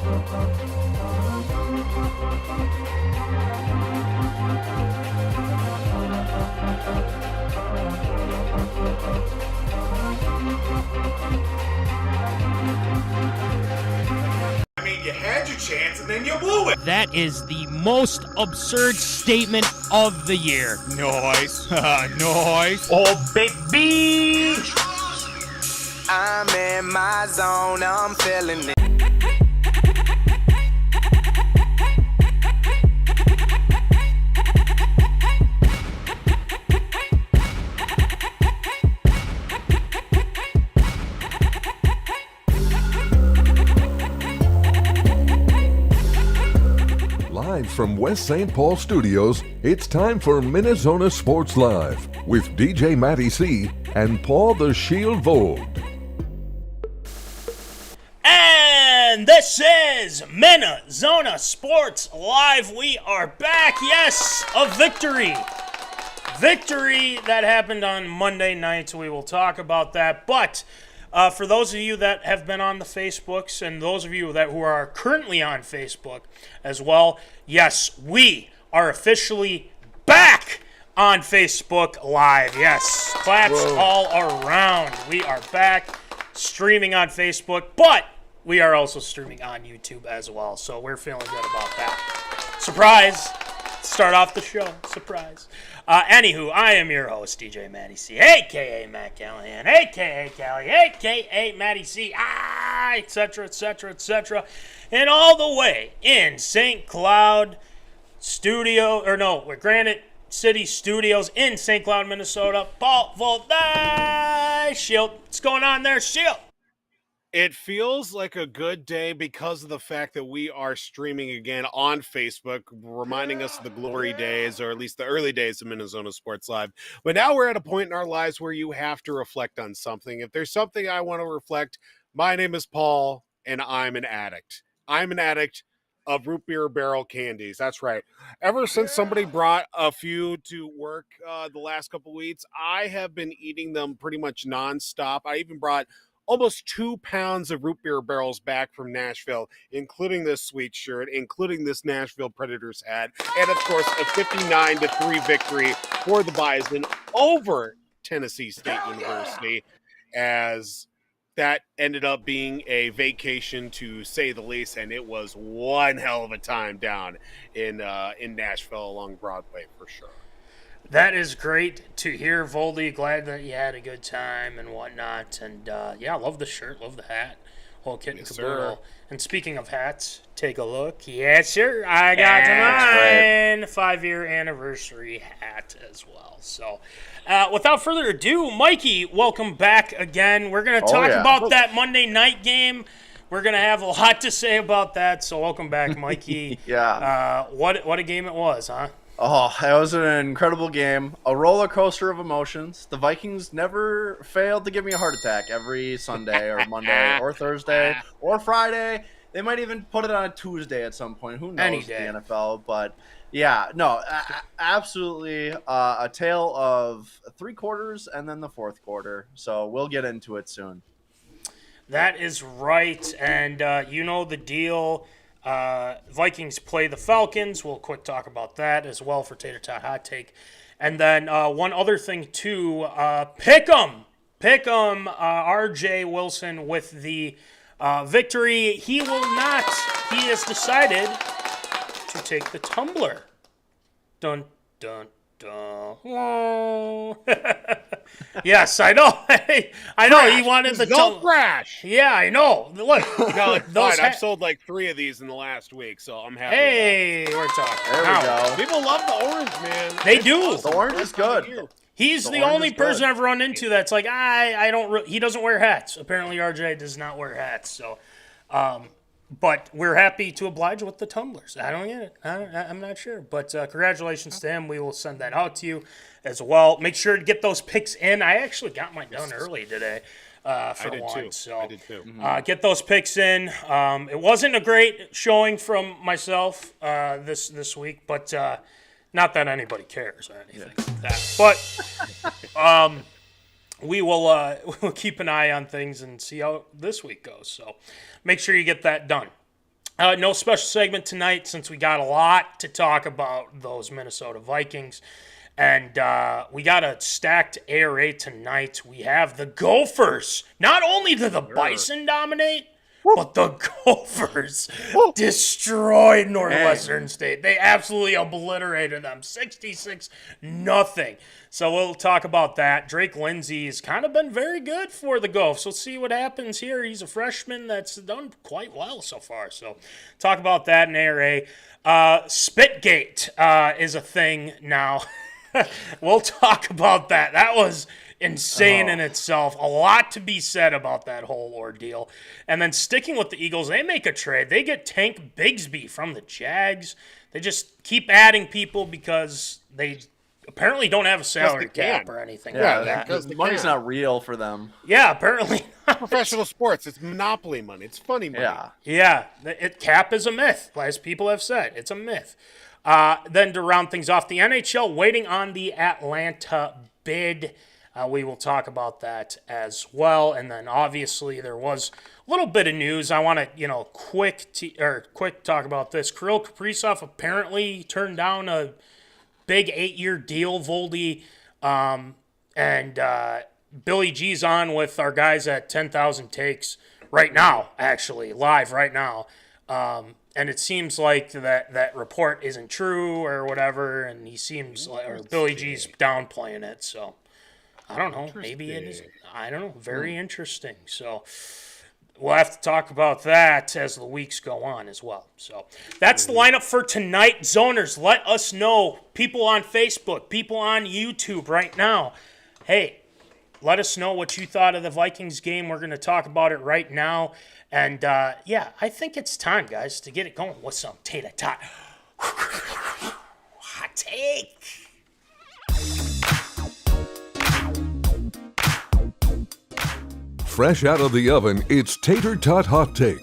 You had your chance and then you blew it. That is the most absurd statement of the year. Nice. Nice. Oh, baby. I'm in my zone, I'm feeling it. Live from West St. Paul Studios, it's time for MinneZona Sports Live with DJ Matty C and Paul the Shield Vold. And this is MinneZona Sports Live. We are back. Yes, a victory. Victory that happened on Monday night. We will talk about that. But for those of you that have been on the Facebooks and those of you who are currently on Facebook as well, yes, we are officially back on Facebook Live. Yes, claps all around. We are back streaming on Facebook, but we are also streaming on YouTube as well, so we're feeling good about that. Surprise! Start off the show. Surprise. Anywho, I am your host, DJ Matty C, a.k.a. Matt Callahan, a.k.a. Callie, a.k.a. Matty C, etc., etc., etc., and all the way in St. Cloud Granite City Studios in St. Cloud, Minnesota, Paul Voldy, Shield. What's going on there, Shield? It feels like a good day because of the fact that we are streaming again on Facebook, reminding us of the glory days, or at least the early days of MinneZona Sports Live. But now we're at a point in our lives where you have to reflect on something. If there's something I want to reflect, my name is Paul, and I'm an addict. I'm an addict of root beer barrel candies. That's right. Ever since somebody brought a few to work the last couple weeks, I have been eating them pretty much nonstop. I even brought almost 2 pounds of root beer barrels back from Nashville, including this sweet shirt, including this Nashville Predators hat, and of course a 59-3 victory for the Bison over Tennessee State University, as that ended up being a vacation to say the least, and it was one hell of a time down in Nashville along Broadway for sure. That is great to hear, Voldy. Glad that you had a good time and whatnot. And, yeah, love the shirt, love the hat. Whole kit and caboodle. And speaking of hats, take a look. Yes, sir. I got mine. 5-year anniversary hat as well. So, without further ado, Mikey, welcome back again. We're going to talk about that Monday night game. We're going to have a lot to say about that. So, welcome back, Mikey. What a game it was, huh? Oh, it was an incredible game, a roller coaster of emotions. The Vikings never failed to give me a heart attack every Sunday or Monday or Thursday or Friday. They might even put it on a Tuesday at some point. Who knows? Any day. The NFL, but yeah, no, absolutely a tale of 3 quarters and then the 4th quarter. So we'll get into it soon. That is right, and you know the deal. Vikings play the Falcons. We'll quick talk about that as well for Tater Tot Hot Take. And then one other thing, too, pick 'em. R.J. Wilson with the victory. He has decided to take the tumbler. Dun, dun, dun. Yes, I know. I know. He wanted the crash. Yeah, I know. Look, I've sold like 3 of these in the last week, so I'm happy. Hey, we're talking. There we go. People love the orange, man. They do. The orange is good. He's the only person I've run into that's like, I don't. He doesn't wear hats. Apparently, RJ does not wear hats. So, but we're happy to oblige with the tumblers. I don't get it. I'm not sure. But congratulations to him. We will send that out to you as well. Make sure to get those picks in. I actually got mine done early today. For one, so I did too. Get those picks in. It wasn't a great showing from myself this week, but not that anybody cares or anything like that. But we will we'll keep an eye on things and see how this week goes. So make sure you get that done. No special segment tonight since we got a lot to talk about those Minnesota Vikings. And we got a stacked ARA tonight. We have the Gophers. Not only did the Bison dominate, but the Gophers destroyed Northwestern State. They absolutely obliterated them. 66-0. So we'll talk about that. Drake Lindsay has kind of been very good for the Gophs. We'll see what happens here. He's a freshman that's done quite well so far. So talk about that in ARA. Spitgate is a thing now. We'll talk about that. That was insane in itself. A lot to be said about that whole ordeal. And then sticking with the Eagles, they make a trade. They get Tankbigsby from the Jags. They just keep adding people because they apparently don't have a salary cap or anything like that. The money's not real for them. Yeah, apparently not. Professional sports, it's monopoly money. It's funny money. Yeah. Cap is a myth, as people have said. It's a myth. Then to round things off, the NHL waiting on the Atlanta bid. We will talk about that as well. And then obviously there was a little bit of news. I want to, quick talk about this. Kirillkaprizov apparently turned down a big 8-year deal, Voldy. And Billy G's on with our guys at 10,000 Takes right now, actually, live right now. And it seems like that report isn't true or whatever, and he seems like, or Billy G's downplaying it, so I don't know. Maybe it is. I don't know. Very interesting. So we'll have to talk about that as the weeks go on as well. So that's the lineup for tonight. Zoners, let us know. People on Facebook, people on YouTube right now. Hey, let us know what you thought of the Vikings game. We're going to talk about it right now. And, I think it's time, guys, to get it going with some Tater Tot Hot Take. Fresh out of the oven, it's Tater Tot Hot Take.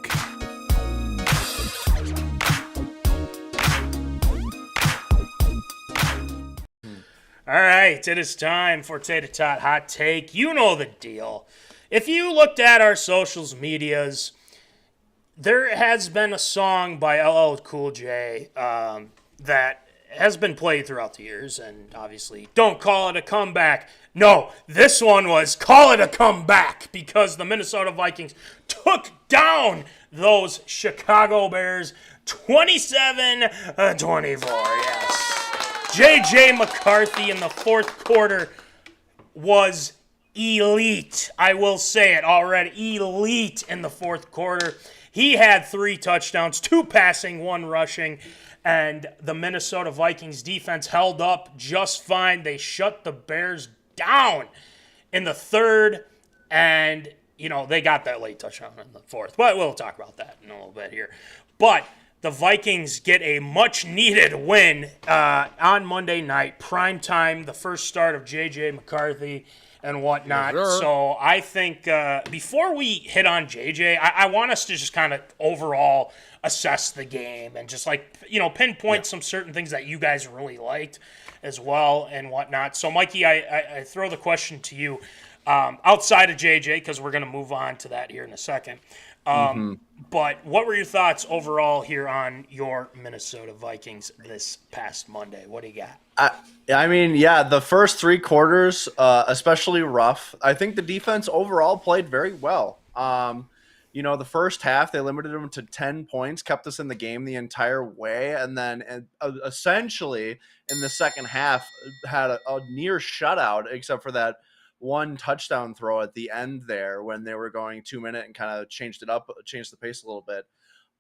All right, it is time for Tater Tot Hot Take. You know the deal. If you looked at our socials medias, there has been a song by LL Cool J that has been played throughout the years, and obviously, don't call it a comeback. No, this one was Call It a Comeback, because the Minnesota Vikings took down those Chicago Bears 27-24, yes. JJMcCarthy in the fourth quarter was elite. I will say it already. Elite in the fourth quarter. He had 3 touchdowns, 2 passing, 1 rushing, and the Minnesota Vikings defense held up just fine. They shut the Bears down in the third, and, they got that late touchdown in the fourth. But we'll talk about that in a little bit here. But the Vikings get a much-needed win on Monday night, prime time, the first start of J.J. McCarthy and whatnot. Sure. So I think before we hit on J.J., I want us to just kind of overall assess the game and just pinpoint some certain things that you guys really liked as well and whatnot. So, Mikey, I throw the question to you outside of J.J., because we're going to move on to that here in a second. But what were your thoughts overall here on your Minnesota Vikings this past Monday? What do you got? The first 3 quarters, especially rough. I think the defense overall played very well. The first half, they limited them to 10 points, kept us in the game the entire way. And then essentially in the second half had a near shutout, except for that 1 touchdown throw at the end there when they were going 2-minute and kind of changed the pace a little bit.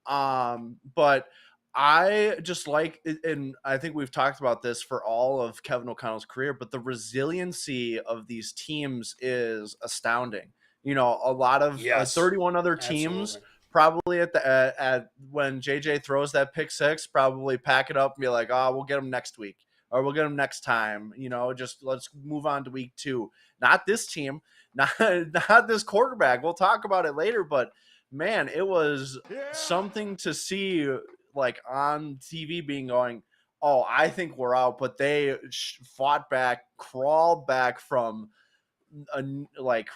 But I just like, and I think we've talked about this for all of Kevin O'Connell's career, but the resiliency of these teams is astounding. A lot of 31 other teams probably at when JJ throws that pick 6, probably pack it up and be like, we'll get them next week, or we'll get them next time. Just let's move on to week 2. Not this team, not this quarterback. We'll talk about it later, but man, it was something to see, like on TV, being going, I think we're out, but they fought back, crawled back from like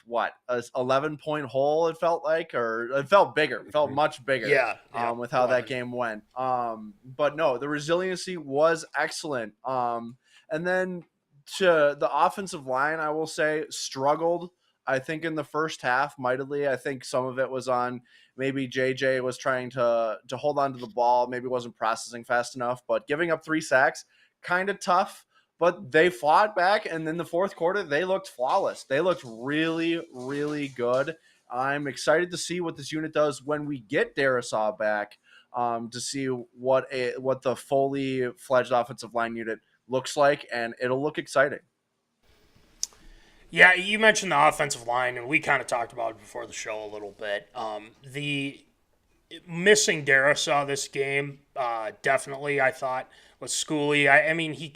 what, a 11-point hole, it felt like, or it felt bigger, it felt much bigger. With how that game went. But no, the resiliency was excellent. And then to the offensive line, I will say, struggled, I think, in the first half mightily. I think some of it was on maybe JJ was trying to hold on to the ball, maybe wasn't processing fast enough, but giving up 3 sacks, kind of tough. But they fought back, and in the fourth quarter, they looked flawless. They looked really, really good. I'm excited to see what this unit does when we get Darrisaw back, to see what the fully fledged offensive line unit looks like, and it'll look exciting. Yeah, you mentioned the offensive line, and we kind of talked about it before the show a little bit. The missing Darrisaw this game, definitely, I thought, was Schooly. I mean, he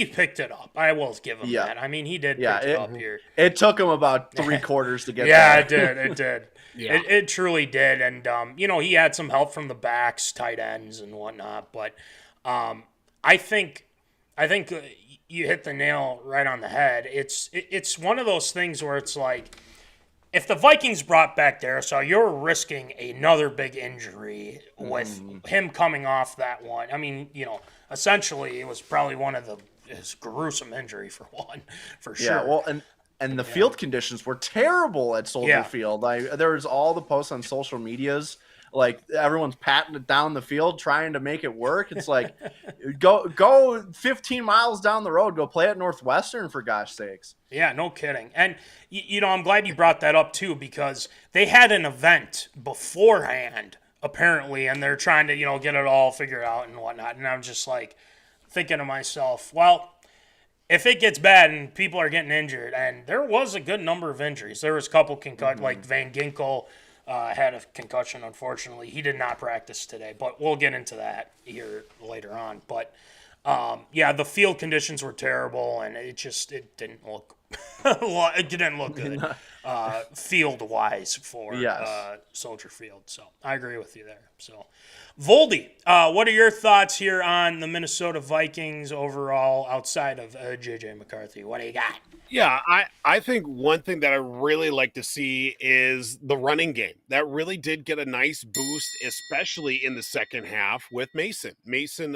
picked it up. I will give him that. I mean, he did pick it up here. It took him about 3 quarters to get there. Yeah, it did. It truly did. And, he had some help from the backs, tight ends, and whatnot. But I think you hit the nail right on the head. It's one of those things where it's like, if the Vikings brought back Darrisaw, you're risking another big injury with him coming off that one. I mean, essentially it was probably his gruesome injury for sure. Yeah, well, and the field conditions were terrible at Soldier Field. There was all the posts on social medias, like everyone's patting it down the field, trying to make it work. It's like, go 15 miles down the road, go play at Northwestern, for gosh sakes. Yeah, no kidding. And, I'm glad you brought that up, too, because they had an event beforehand, apparently, and they're trying to, get it all figured out and whatnot. And I'm just, like, thinking to myself, well, if it gets bad and people are getting injured, and there was a good number of injuries. There was a couple like Van Ginkel had a concussion, unfortunately. He did not practice today, but we'll get into that here later on. But, the field conditions were terrible, and it didn't look it didn't look good field-wise for Soldier Field. So I agree with you there. So, Voldy, what are your thoughts here on the Minnesota Vikings overall outside of J.J. McCarthy? What do you got? Yeah, I think one thing that I really like to see is the running game. That really did get a nice boost, especially in the second half with Mason. Mason,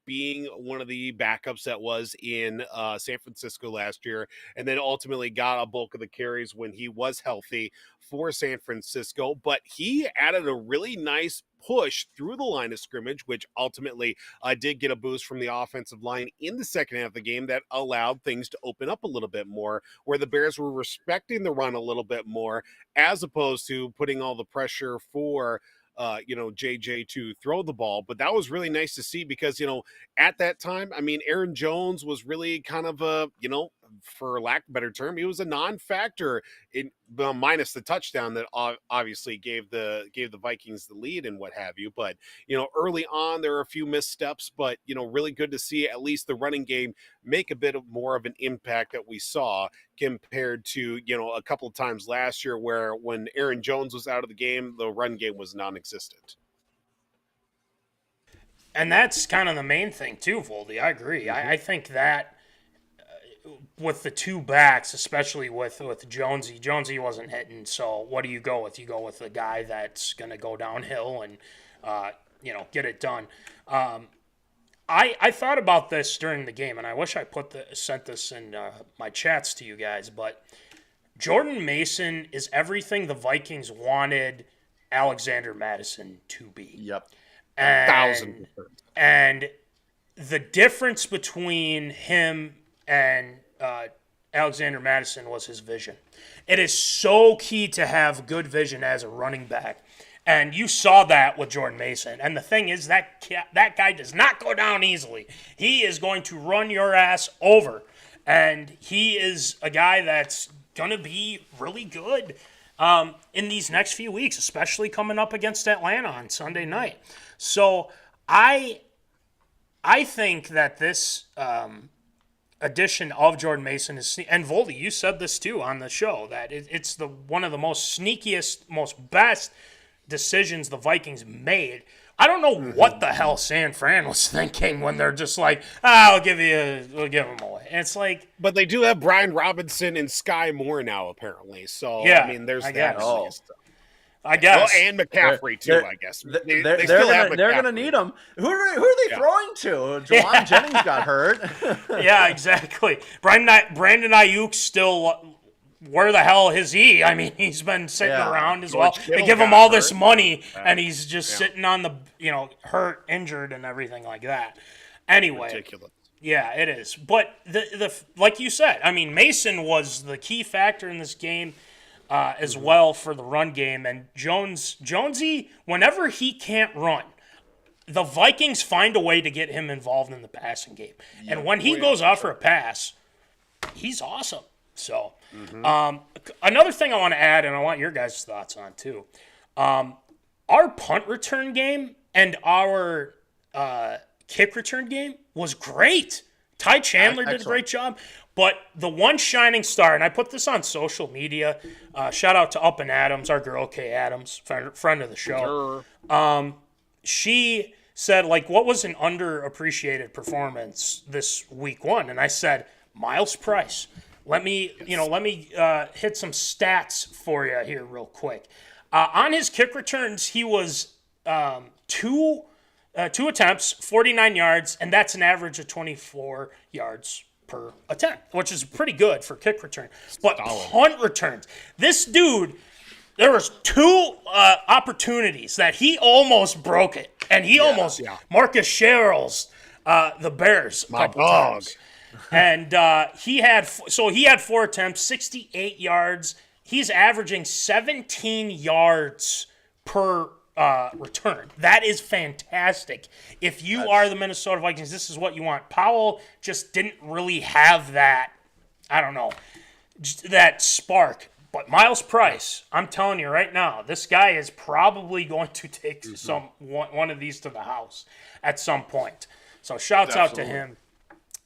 being one of the backups that was in San Francisco last year, and then ultimately got a bulk of the carries when he was healthy for San Francisco. But he added a really nice push through the line of scrimmage, which ultimately did get a boost from the offensive line in the second half of the game that allowed things to open up a little bit more, where the Bears were respecting the run a little bit more, as opposed to putting all the pressure for JJ to throw the ball. But that was really nice to see because, at that time, I mean, Aaron Jones was really kind of a, for lack of a better term, he was a non-factor in minus the touchdown that obviously gave the Vikings the lead and what have you. But, early on, there were a few missteps, but, really good to see at least the running game make a bit of more of an impact that we saw compared to, a couple of times last year where when Aaron Jones was out of the game, the run game was non-existent. And that's kind of the main thing too, Voldy. I agree. I think that with the two backs, especially with Jonesy wasn't hitting. So what do you go with? You go with the guy that's going to go downhill and, get it done. I thought about this during the game, and I wish I sent this in my chats to you guys, but Jordan Mason is everything the Vikings wanted Alexander Mattison to be. Yep. 1,000%. And the difference between him and Alexander Mattison was his vision. It is so key to have good vision as a running back. And you saw that with Jordan Mason. And the thing is, that guy does not go down easily. He is going to run your ass over. And he is a guy that's going to be really good in these next few weeks, especially coming up against Atlanta on Sunday night. So I think that this addition of Jordan Mason is, and Voldy, you said this too on the show, that it's one of the most sneakiest, most best decisions the Vikings made I don't know what the hell San Fran was thinking when they're just like, we'll give them away. And it's like, but they do have Brian Robinson and Sky Moore now, apparently. So yeah, I mean, there's I that. guess. I guess. Well, and McCaffrey too. I guess They're gonna need them. Who are they throwing to? Jawan Jennings got hurt. Yeah, exactly. Brandon Ayuk still. Where the hell is he? I mean, he's been sitting around as well. They give him all this money, and he's just sitting on the, hurt, injured, and everything like that. Anyway, ridiculous. Yeah, it is. But the like you said, I mean, Mason was the key factor in this game as well for the run game, and Jonesy, whenever he can't run, the Vikings find a way to get him involved in the passing game, and when he goes out for a pass, he's awesome. So. Another thing I want to add, and I want your guys' thoughts on too, our punt return game and our kick return game was great. Ty Chandler did a great job, but the one shining star, and I put this on social media, shout out to Up and Adams, our girl Kay Adams, friend of the show. She said, like, what was an underappreciated performance this week one? And I said, Miles Price. Let me hit some stats for you here real quick. On his kick returns, he was two attempts, 49 yards, and that's an average of 24 yards per attempt, which is pretty good for kick return. But punt returns, this dude, there was two opportunities that he almost broke it, and he Marcus Sherrills, the Bears, my dog. Times. And he had 4 attempts, 68 yards. He's averaging 17 yards per return. That is fantastic. If you are the Minnesota Vikings, this is what you want. Powell just didn't really have that, I don't know, that spark. But Miles Price, I'm telling you right now, this guy is probably going to take one of these to the house at some point. So shouts out to him.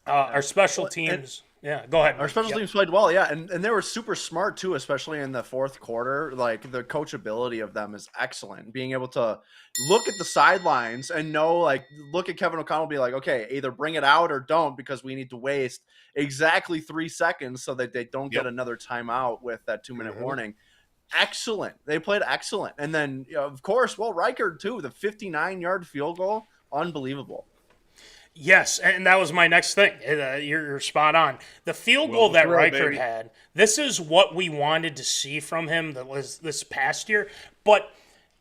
Our special teams, go ahead. Our special teams played well, and they were super smart too, especially in the fourth quarter. Like, the coachability of them is excellent. Being able to look at the sidelines and know, like, look at Kevin O'Connell, be like, okay, either bring it out or don't, because we need to waste exactly 3 seconds so that they don't get another timeout with that 2-minute warning. Excellent. They played excellent. And then, of course, Riker too, the 59-yard field goal, unbelievable. Yes, and that was my next thing. You're spot on. The field goal that Riker had, this is what we wanted to see from him that was this past year. But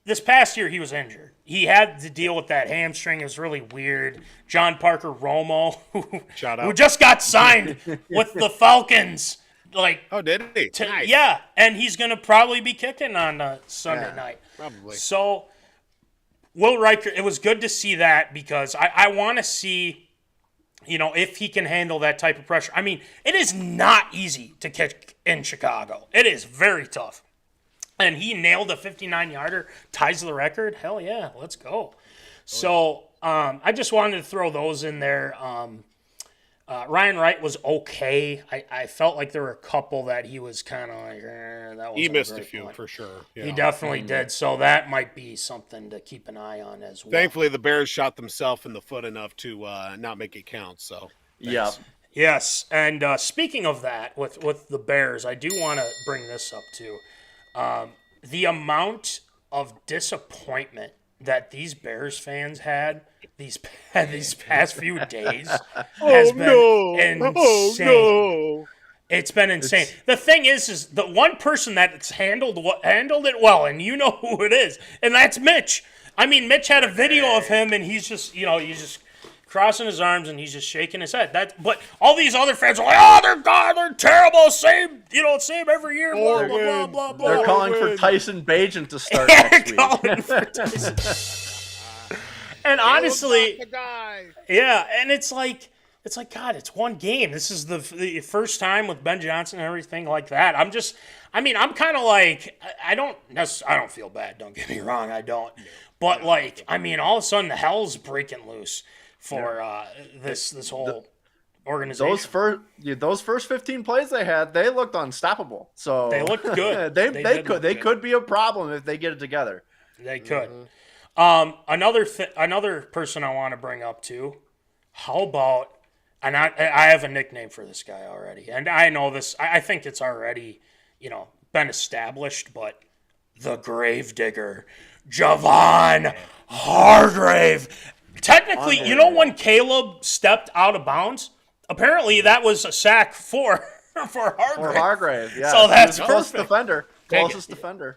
this past year, he was injured. He had to deal with that hamstring. It was really weird. John Parker Romo, who just got signed with the Falcons. Like, oh, did he? Nice. Yeah, and he's going to probably be kicking on Sunday night. Probably. So Will Riker, it was good to see that, because I want to see, if he can handle that type of pressure. I mean, it is not easy to kick in Chicago. It is very tough. And he nailed a 59-yarder, ties the record. Hell yeah, let's go. So I just wanted to throw those in there. Ryan Wright was okay. I felt like there were a couple that he was kind of like, that was. He missed a few for sure. Yeah. He definitely did. So that might be something to keep an eye on as well. Thankfully, the Bears shot themselves in the foot enough to not make it count. So yes. And speaking of that, with the Bears, I do want to bring this up too. The amount of disappointment that these Bears fans had these past few days has been insane. It's been insane. The thing is the one person that's handled it well, and you know who it is, and that's Mitch. I mean, Mitch had a video of him, and he's just, he's just crossing his arms and he's just shaking his head. But all these other fans are like, they're terrible. Same every year. Blah, blah, blah, blah, blah. They're calling for Tyson Bagent to start next week. Calling for Tyson. And honestly, and it's like, God, it's one game. This is the first time with Ben Johnson and everything like that. I'm kind of like, I don't feel bad. Don't get me wrong, I don't. But all of a sudden the hell's breaking loose for this whole organization. Those first 15 plays they had, they looked unstoppable. So they looked good. they could be a problem if they get it together. They could. Another person I want to bring up too. How about, and I have a nickname for this guy already, and I know this. I think it's already, been established, but the Gravedigger, Javon Hargrave. Technically, when Caleb stepped out of bounds, apparently that was a sack for Hargrave. For Hargrave, yeah. So that's closest perfect. defender.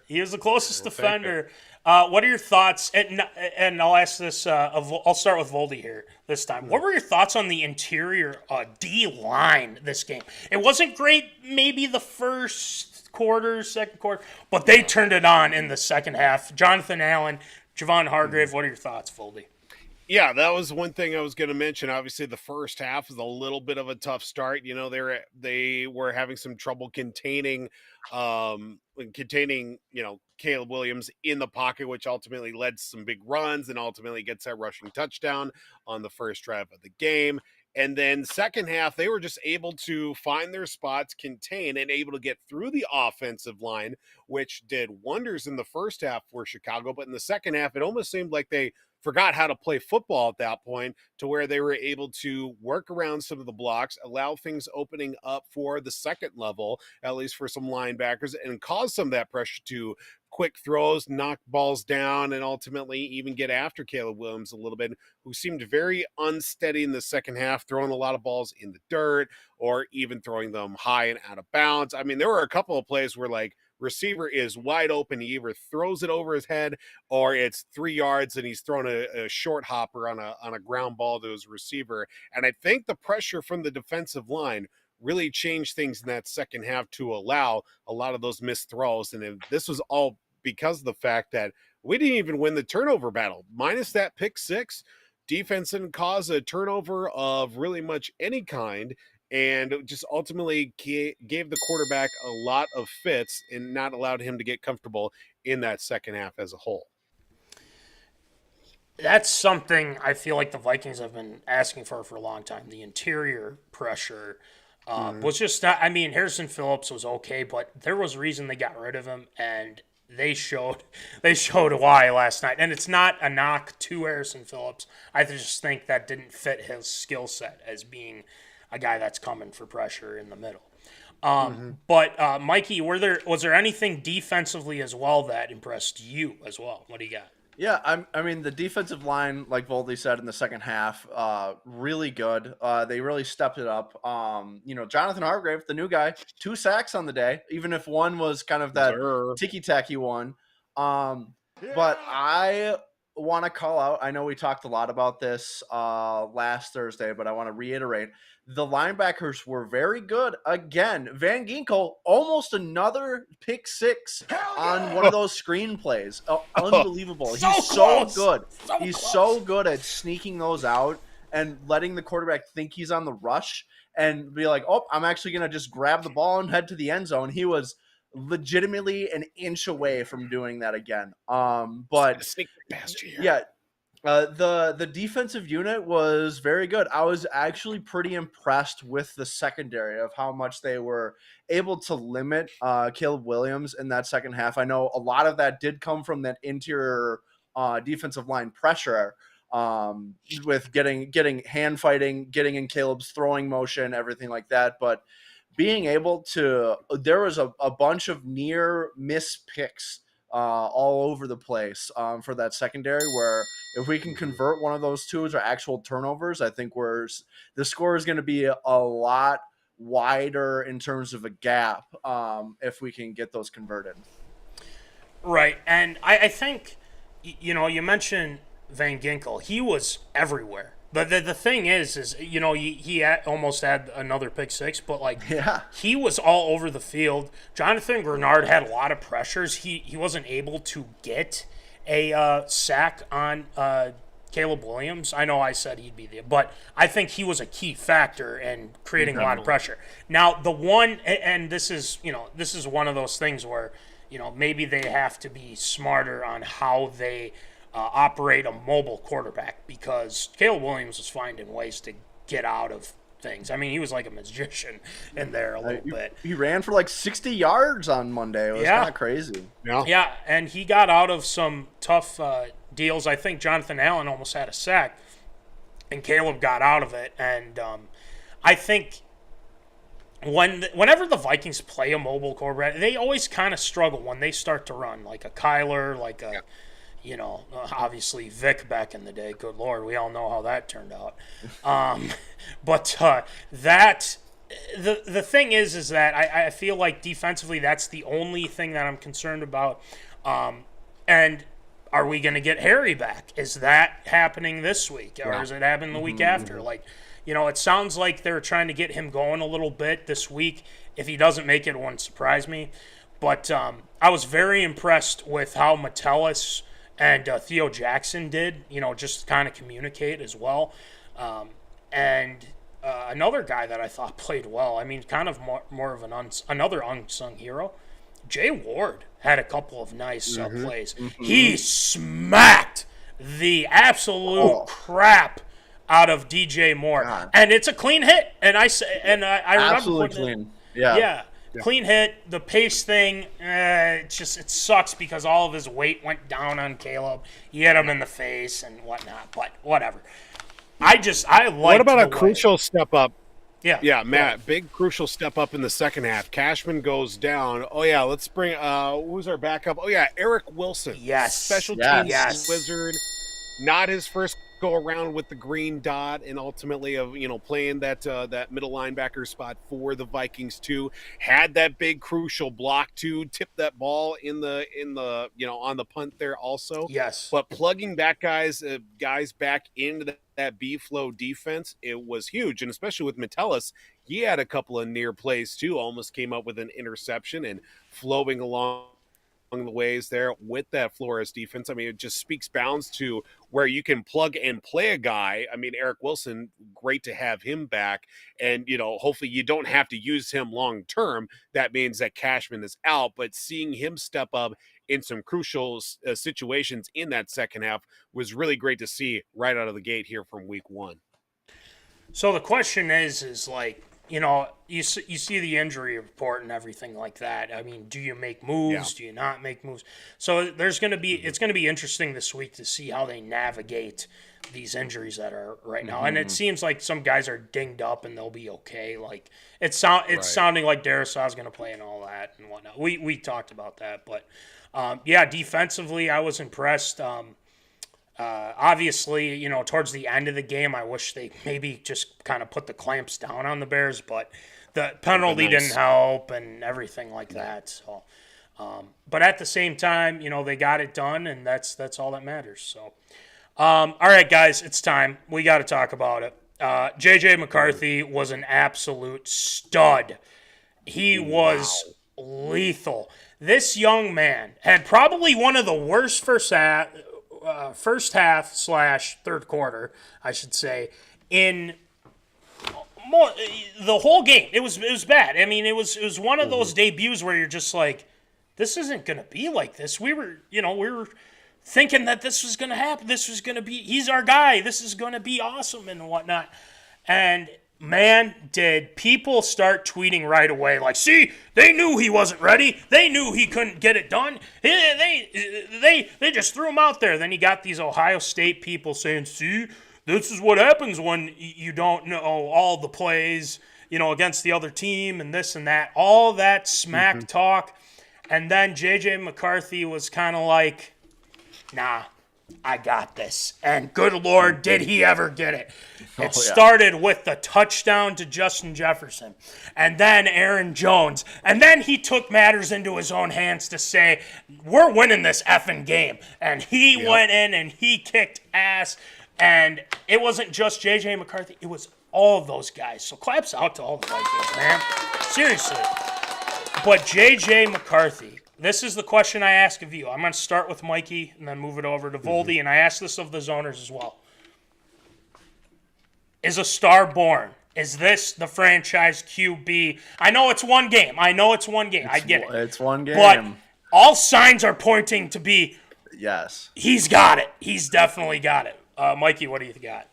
He was the closest defender. What are your thoughts? And I'll ask this. I'll start with Voldy here this time. What were your thoughts on the interior D line this game? It wasn't great, maybe the first quarter, second quarter, but they turned it on in the second half. Jonathan Allen, Javon Hargrave. What are your thoughts, Voldy? Yeah, that was one thing I was going to mention. Obviously, the first half was a little bit of a tough start. They were having some trouble containing Caleb Williams in the pocket, which ultimately led to some big runs and ultimately gets that rushing touchdown on the first drive of the game. And then second half, they were just able to find their spots, contain, and able to get through the offensive line, which did wonders in the first half for Chicago. But in the second half, it almost seemed like they forgot how to play football at that point, to where they were able to work around some of the blocks, allow things opening up for the second level, at least for some linebackers, and cause some of that pressure to quick throws, knock balls down, and ultimately even get after Caleb Williams a little bit, who seemed very unsteady in the second half, throwing a lot of balls in the dirt or even throwing them high and out of bounds. I mean, there were a couple of plays where receiver is wide open. He either throws it over his head or it's 3 yards and he's thrown a short hopper on a ground ball to his receiver. And I think the pressure from the defensive line really changed things in that second half to allow a lot of those missed throws. And this was all because of the fact that we didn't even win the turnover battle. Minus that pick six, defense didn't cause a turnover of really much any kind, and just ultimately gave the quarterback a lot of fits and not allowed him to get comfortable in that second half as a whole. That's something I feel like the Vikings have been asking for a long time. The interior pressure was just not, Harrison Phillips was okay, but there was a reason they got rid of him, and they showed why last night. And it's not a knock to Harrison Phillips. I just think that didn't fit his skill set as being a guy that's coming for pressure in the middle. But Mikey, was there anything defensively as well that impressed you as well? What do you got? Yeah, the defensive line, like Voldy said in the second half, really good. They really stepped it up. Jonathan Hargrave, the new guy, 2 sacks on the day, even if one was kind of that ticky-tacky one. But I want to call out, I know we talked a lot about this last Thursday, but I want to reiterate, the linebackers were very good. Again, Van Ginkel, almost another pick six on one of those screen plays. Unbelievable. He's so good. He's so good at sneaking those out and letting the quarterback think he's on the rush and be like, oh, I'm actually going to just grab the ball and head to the end zone. He was legitimately an inch away from doing that again. But yeah, the defensive unit was very good. I was actually pretty impressed with the secondary of how much they were able to limit Caleb Williams in that second half. I know a lot of that did come from that interior defensive line pressure with getting hand fighting, getting in Caleb's throwing motion, everything like that. But being able to, there was a bunch of near miss picks all over the place for that secondary, where if we can convert one of those two to actual turnovers, I think the score is going to be a lot wider in terms of a gap if we can get those converted. Right. And I think, you mentioned Van Ginkel. He was everywhere. But the thing is he almost had another pick six, but he was all over the field. Jonathan Grenard had a lot of pressures. He wasn't able to get a sack on Caleb Williams. I know I said he'd be there, but I think he was a key factor in creating a lot of pressure. Now the one, and this is one of those things where maybe they have to be smarter on how they operate a mobile quarterback, because Caleb Williams was finding ways to get out of things. He was like a magician in there a little bit. He ran for 60 yards on Monday. It was kind of crazy. Yeah, and he got out of some tough deals. I think Jonathan Allen almost had a sack, and Caleb got out of it. And I think whenever the Vikings play a mobile quarterback, they always kind of struggle when they start to run, like a Kyler, like a, obviously Vic back in the day. Good Lord, we all know how that turned out. But the thing is that I feel like defensively that's the only thing that I'm concerned about. And are we going to get Harry back? Is that happening this week, or is it happening the week after? Like, it sounds like they're trying to get him going a little bit this week. If he doesn't make it, it wouldn't surprise me. But I was very impressed with how Metellus and Theo Jackson did, just kind of communicate as well. And another guy that I thought played well, I mean, kind of more of another unsung hero, Jay Ward had a couple of nice plays. He smacked the absolute crap out of DJ Moore, and it's a clean hit. And I remember absolutely clean. Yeah, clean hit. The pace thing, it sucks because all of his weight went down on Caleb. He hit him in the face and whatnot. But whatever. I like. What about a crucial step up? Yeah, Matt. Big crucial step up in the second half. Cashman goes down. Oh yeah, let's bring. Who's our backup? Oh yeah, Eric Wilson. Yes, special teams wizard. Not his first go around with the green dot, and ultimately of playing that middle linebacker spot for the Vikings too. Had that big crucial block to tip that ball in the on the punt there also. Yes, but plugging back guys back into that B-flow defense, it was huge, and especially with Metellus, he had a couple of near plays too. Almost came up with an interception and flowing along the ways there with that Flores defense. I mean, it just speaks bounds to where you can plug and play a guy. I mean, Eric Wilson, great to have him back. And, hopefully you don't have to use him long term. That means that Cashman is out, but seeing him step up in some crucial situations in that second half was really great to see right out of the gate here from week one. So the question is like, you see the injury report and everything like that. I mean, do you make moves? Do you not make moves? So it's going to be interesting this week to see how they navigate these injuries that are right now. And it seems like some guys are dinged up and they'll be okay. Like it's sounding like Darrisaw's going to play and all that and whatnot. We talked about that, but defensively I was impressed. Obviously, towards the end of the game, I wish they maybe just kind of put the clamps down on the Bears, but the penalty didn't help and everything like that. So, but at the same time, they got it done, and that's all that matters. So, all right, guys, it's time. We got to talk about it. JJMcCarthy was an absolute stud. He was lethal. This young man had probably one of the worst first half / third quarter, I should say, in the whole game. It was bad. I mean, it was one of those debuts where you're just like, this isn't going to be like this. We were thinking that this was going to happen. This was going to be, he's our guy. This is going to be awesome and whatnot. And man, did people start tweeting right away, like, see, they knew he wasn't ready. They knew he couldn't get it done. They just threw him out there. Then you got these Ohio State people saying, see, this is what happens when you don't know all the plays, against the other team and this and that. All that smack talk. And then J.J. McCarthy was kind of like, nah, I got this. And good Lord, did he ever get it. It started with the touchdown to Justin Jefferson and then Aaron Jones. And then he took matters into his own hands to say, we're winning this effing game. And he went in and he kicked ass. And it wasn't just J.J. McCarthy. It was all of those guys. So claps out to all the Vikings, man. Seriously. But J.J. McCarthy, this is the question I ask of you. I'm going to start with Mikey and then move it over to Voldy, and I ask this of the zoners as well. Is a star born? Is this the franchise QB? I know it's one game. I get it. It's one game. But all signs are pointing to be, yes, he's got it. He's definitely got it. Mikey, what do you got?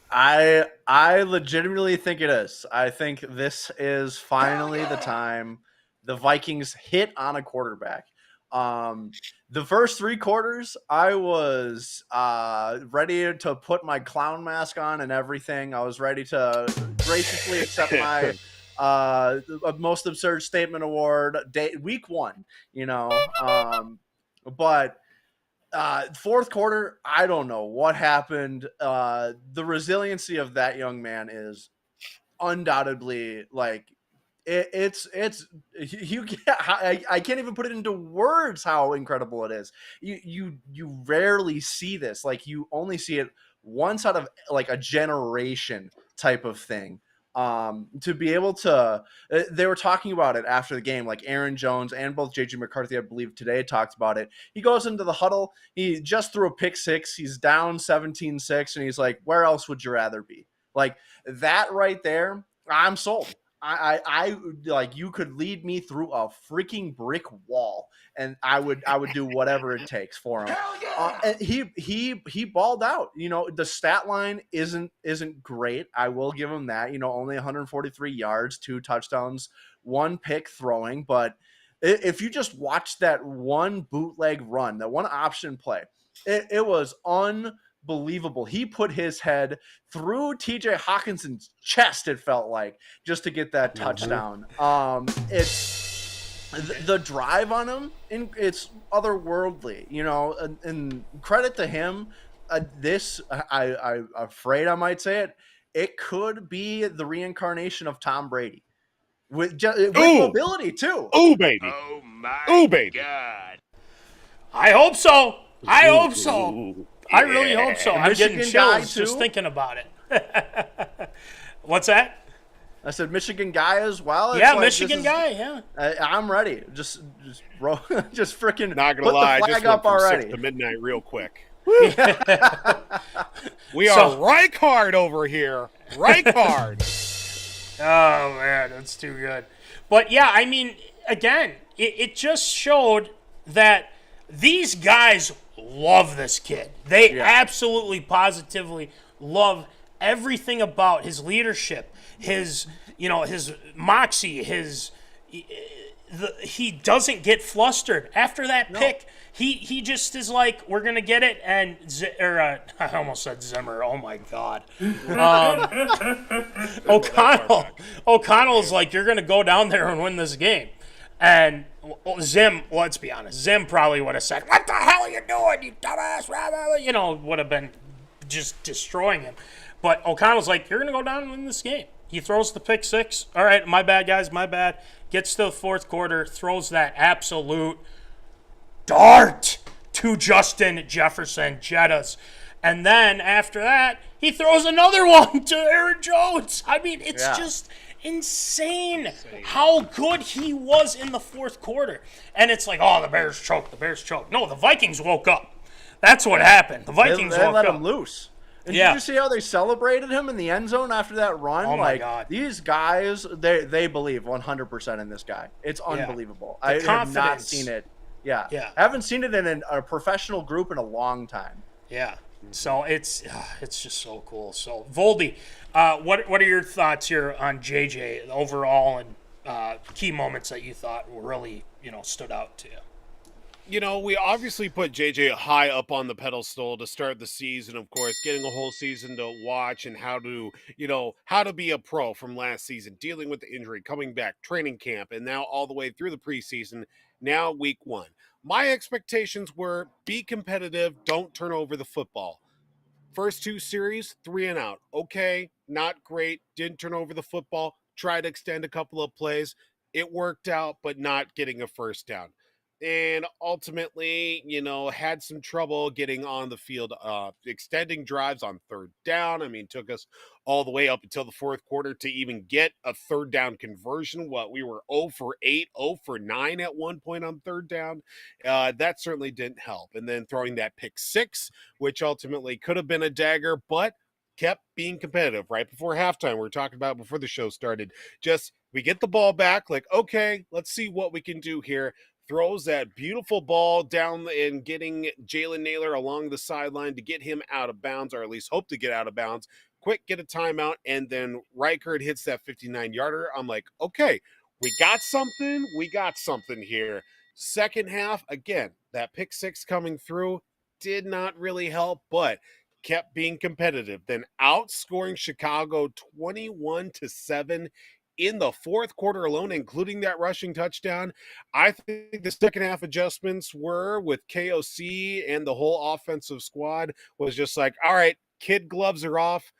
I legitimately think it is. I think this is finally the time the Vikings hit on a quarterback. The first 3 quarters, I was ready to put my clown mask on and everything. I was ready to graciously accept my most absurd statement award week 1, but fourth quarter, I don't know what happened. The resiliency of that young man is undoubtedly like it's I can't even put it into words how incredible it is. You rarely see this. Like, you only see it once out of like a generation type of thing. To be able to, they were talking about it after the game, like Aaron Jones and both jjmccarthy, I believe today, talked about it. He goes into the huddle, he just threw a pick 6, he's down 17-6, and he's like, where else would you rather be? Like, that right there, I'm sold. I like, you could lead me through a freaking brick wall and I would do whatever it takes for him. And he balled out. The stat line isn't great. I will give him that. Only 143 yards, 2 touchdowns, 1 pick throwing. But if you just watch that one bootleg run, that one option play, it was unbelievable. He put his head through TJ Hawkinson's chest, it felt like, just to get that touchdown. It's the drive on him, it's otherworldly, and credit to him. I'm afraid I might say it could be the reincarnation of Tom Brady with mobility too. Oh baby. Oh my baby. God. I hope so. I hope so. I really hope so. I'm Michigan getting guy, chills too? just thinking about it. What's that? I said Michigan guy as well. It's Yeah, like, Michigan guy. Yeah. I'm ready. Just freaking Not gonna put lie, the I just flag went up from 6 already. to midnight real quick. We are Rijkaard over here. Rijkaard. Oh, man, that's too good. But, yeah, I mean, again, it just showed that these guys love this kid. They absolutely, positively love everything about his leadership, his moxie, he doesn't get flustered. After that pick, he just is like, we're going to get it, and I almost said Zimmer. Oh, my God. O'Connell is like, you're going to go down there and win this game. And Zim, let's be honest, Zim probably would have said, what the hell are you doing, you dumbass? Would have been just destroying him. But O'Connell's like, you're going to go down and win this game. He throws the pick 6. All right, my bad, guys, my bad. Gets to the fourth quarter, throws that absolute dart to Justin Jefferson, Jettas. And then after that, he throws another one to Aaron Jones. I mean, it's just insane how good he was in the fourth quarter. And it's like, oh, the Bears choked. No, the Vikings woke up. That's what happened. The Vikings they woke let up. him loose. And did you see how they celebrated him in the end zone after that run? Oh, my God. These guys, they believe 100% in this guy. It's unbelievable. I have not seen it. Yeah. I haven't seen it in a professional group in a long time. Yeah. So it's just so cool. So Voldy, what are your thoughts here on JJ overall and key moments that you thought really stood out to you? We obviously put JJ high up on the pedestal to start the season, of course, getting a whole season to watch and how to be a pro from last season, dealing with the injury, coming back, training camp, and now all the way through the preseason, now week 1. My expectations were be competitive, don't turn over the football. First 2 series, 3 and out. Okay, not great, didn't turn over the football, tried to extend a couple of plays. It worked out, but not getting a first down. And ultimately, had some trouble getting on the field, extending drives on third down. I mean, took us all the way up until the fourth quarter to even get a third down conversion. We were 0 for 8, 0 for 9 at one point on third down. That certainly didn't help. And then throwing that pick 6, which ultimately could have been a dagger, but kept being competitive. Right before halftime, we were talking about before the show started, we get the ball back, like, okay, let's see what we can do here. Throws that beautiful ball down and getting Jalen Naylor along the sideline to get him out of bounds, or at least hope to get out of bounds. Quick, get a timeout, and then Rijkaard hits that 59-yarder. I'm like, okay, we got something here. Second half, again, that pick six coming through did not really help, but kept being competitive. Then outscoring Chicago 21-7 in the fourth quarter alone, including that rushing touchdown. I think the second half adjustments were with KOC and the whole offensive squad was just like, all right, kid gloves are off.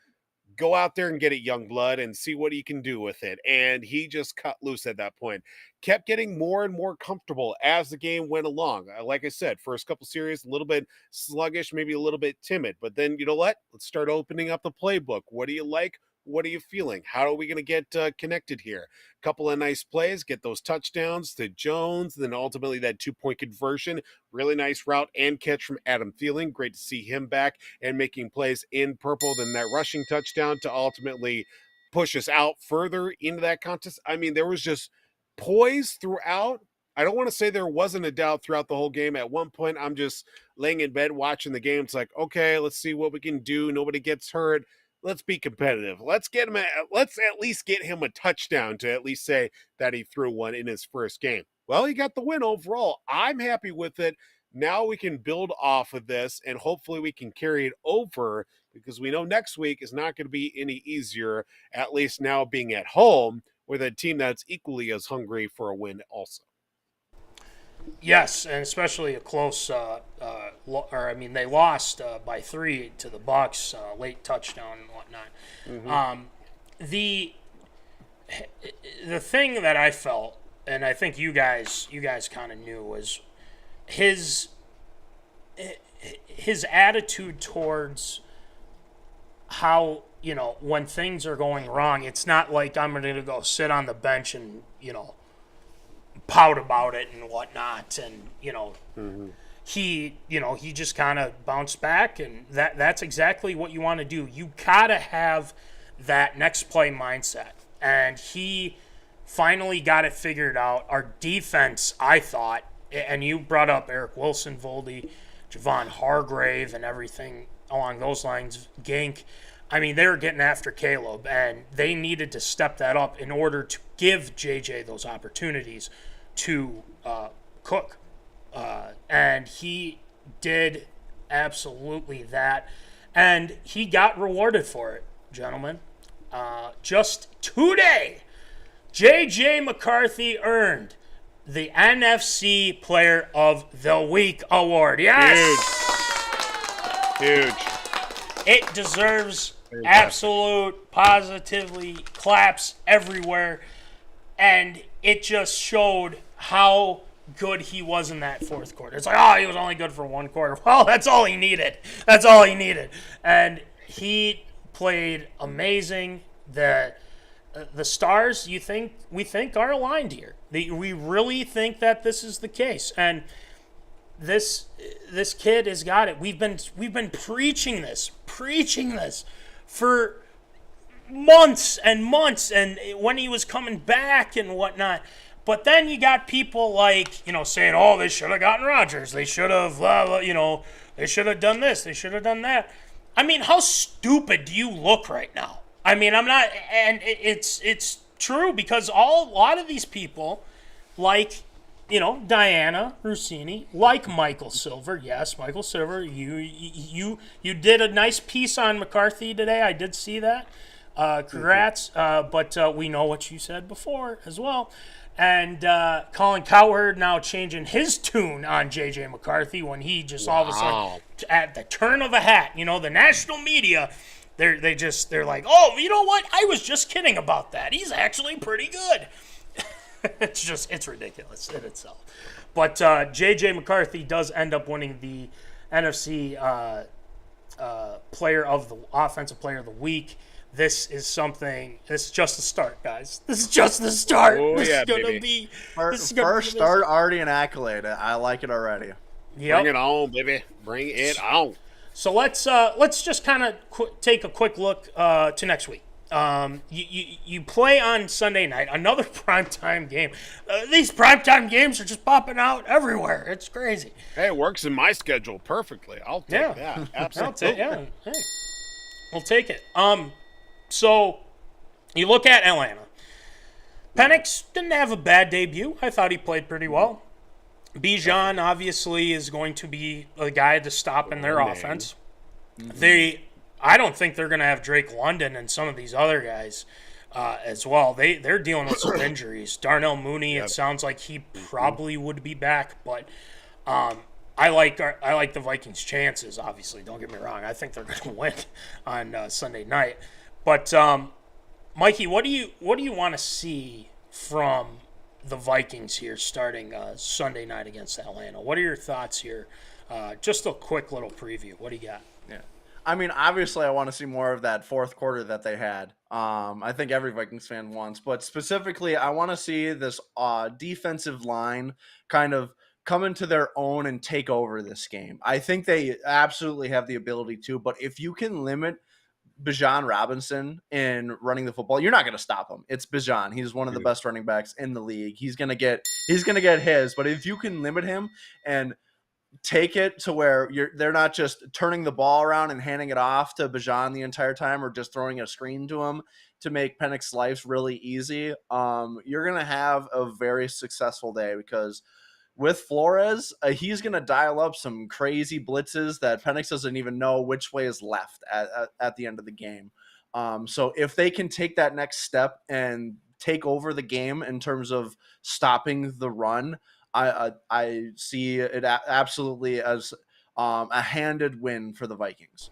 Go out there and get it, young blood, and see what he can do with it. And he just cut loose at that point. Kept getting more and more comfortable as the game went along. Like I said, first couple series, a little bit sluggish, maybe a little bit timid. But then, you know what? Let's start opening up the playbook. What do you like? What are you feeling? How are we going to get connected here? A couple of nice plays, get those touchdowns to Jones, then ultimately that 2-point conversion. Really nice route and catch from Adam Thielen. Great to see him back and making plays in purple. Then that rushing touchdown to ultimately push us out further into that contest. I mean, there was just poise throughout. I don't want to say there wasn't a doubt throughout the whole game. At one point, I'm just laying in bed watching the game. It's like, okay, let's see what we can do. Nobody gets hurt. Let's be competitive. Let's at least get him a touchdown to at least say that he threw one in his first game. Well, he got the win overall. I'm happy with it. Now we can build off of this, and hopefully we can carry it over because we know next week is not going to be any easier, at least now being at home with a team that's equally as hungry for a win also. Yes, and especially a close, they lost by 3 to the Bucs, late touchdown and whatnot. Mm-hmm. The thing that I felt, and I think you guys kind of knew, was his attitude towards how, when things are going wrong, it's not like I'm going to go sit on the bench and, pout about it and whatnot, and mm-hmm. he just kind of bounced back, and that's exactly what you want to do. You gotta have that next play mindset, and he finally got it figured out. Our defense, I thought, and you brought up Eric Wilson, Voldy, Javon Hargrave, and everything along those lines, Gink. I mean, they were getting after Caleb, and they needed to step that up in order to give JJ those opportunities to cook. And he did absolutely that. And he got rewarded for it, gentlemen. Just today, J.J. McCarthy earned the NFC Player of the Week award. Yes! Huge. It deserves absolute, positively claps everywhere. And it just showed how good he was in that fourth quarter. It's like, he was only good for one quarter. Well, that's all he needed. And he played amazing. The stars we think are aligned here. We really think that this is the case. And this kid has got it. We've been preaching this for months and months, and when he was coming back and whatnot. But then you got people like, saying, they should have gotten Rodgers. They should have, they should have done this. They should have done that. I mean, how stupid do you look right now? I mean, I'm not, and it's true, because a lot of these people, like, Diana Rossini, like Michael Silver. Yes, Michael Silver, you did a nice piece on McCarthy today. I did see that. Congrats. But we know what you said before as well. And Colin Cowherd now changing his tune on J.J. McCarthy when he just all of a sudden, at the turn of a hat, the national media, they're like, you know what? I was just kidding about that. He's actually pretty good. It's ridiculous in itself. But J.J. McCarthy does end up winning the NFC Offensive Player of the Week. This is just the start, guys. This is just the start. Oh, this yeah, is going to baby. be... First start, already an accolade. I like it already. Yep. Bring it on, baby. Bring it on. So let's just kind of take a quick look to next week. You play on Sunday night, another primetime game. These primetime games are just popping out everywhere. It's crazy. Hey, it works in my schedule perfectly. I'll take that. Absolutely. Hey, we'll take it. So you look at Atlanta. Penix didn't have a bad debut. I thought he played pretty well. Bijan obviously is going to be a guy to stop in their offense. I don't think they're going to have Drake London and some of these other guys as well. They're dealing with some injuries. Darnell Mooney, it sounds like he probably would be back, but I like the Vikings' chances. Obviously, don't get me wrong. I think they're going to win on Sunday night. But Mikey, what do you want to see from the Vikings here starting Sunday night against Atlanta? What are your thoughts here? Just a quick little preview. What do you got? Yeah. I mean, obviously, I want to see more of that fourth quarter that they had. I think every Vikings fan wants. But specifically, I want to see this defensive line kind of come into their own and take over this game. I think they absolutely have the ability to. But if you can limit Bijan Robinson in running the football, you're not going to stop him. It's Bijan. He's one of the best running backs in the league. He's going to get his. But if you can limit him and take it to where they're not just turning the ball around and handing it off to Bijan the entire time, or just throwing a screen to him to make Penix's life really easy, you're going to have a very successful day, because with Flores, he's going to dial up some crazy blitzes that Penix doesn't even know which way is left at the end of the game. So if they can take that next step and take over the game in terms of stopping the run, I see it absolutely as a handed win for the Vikings.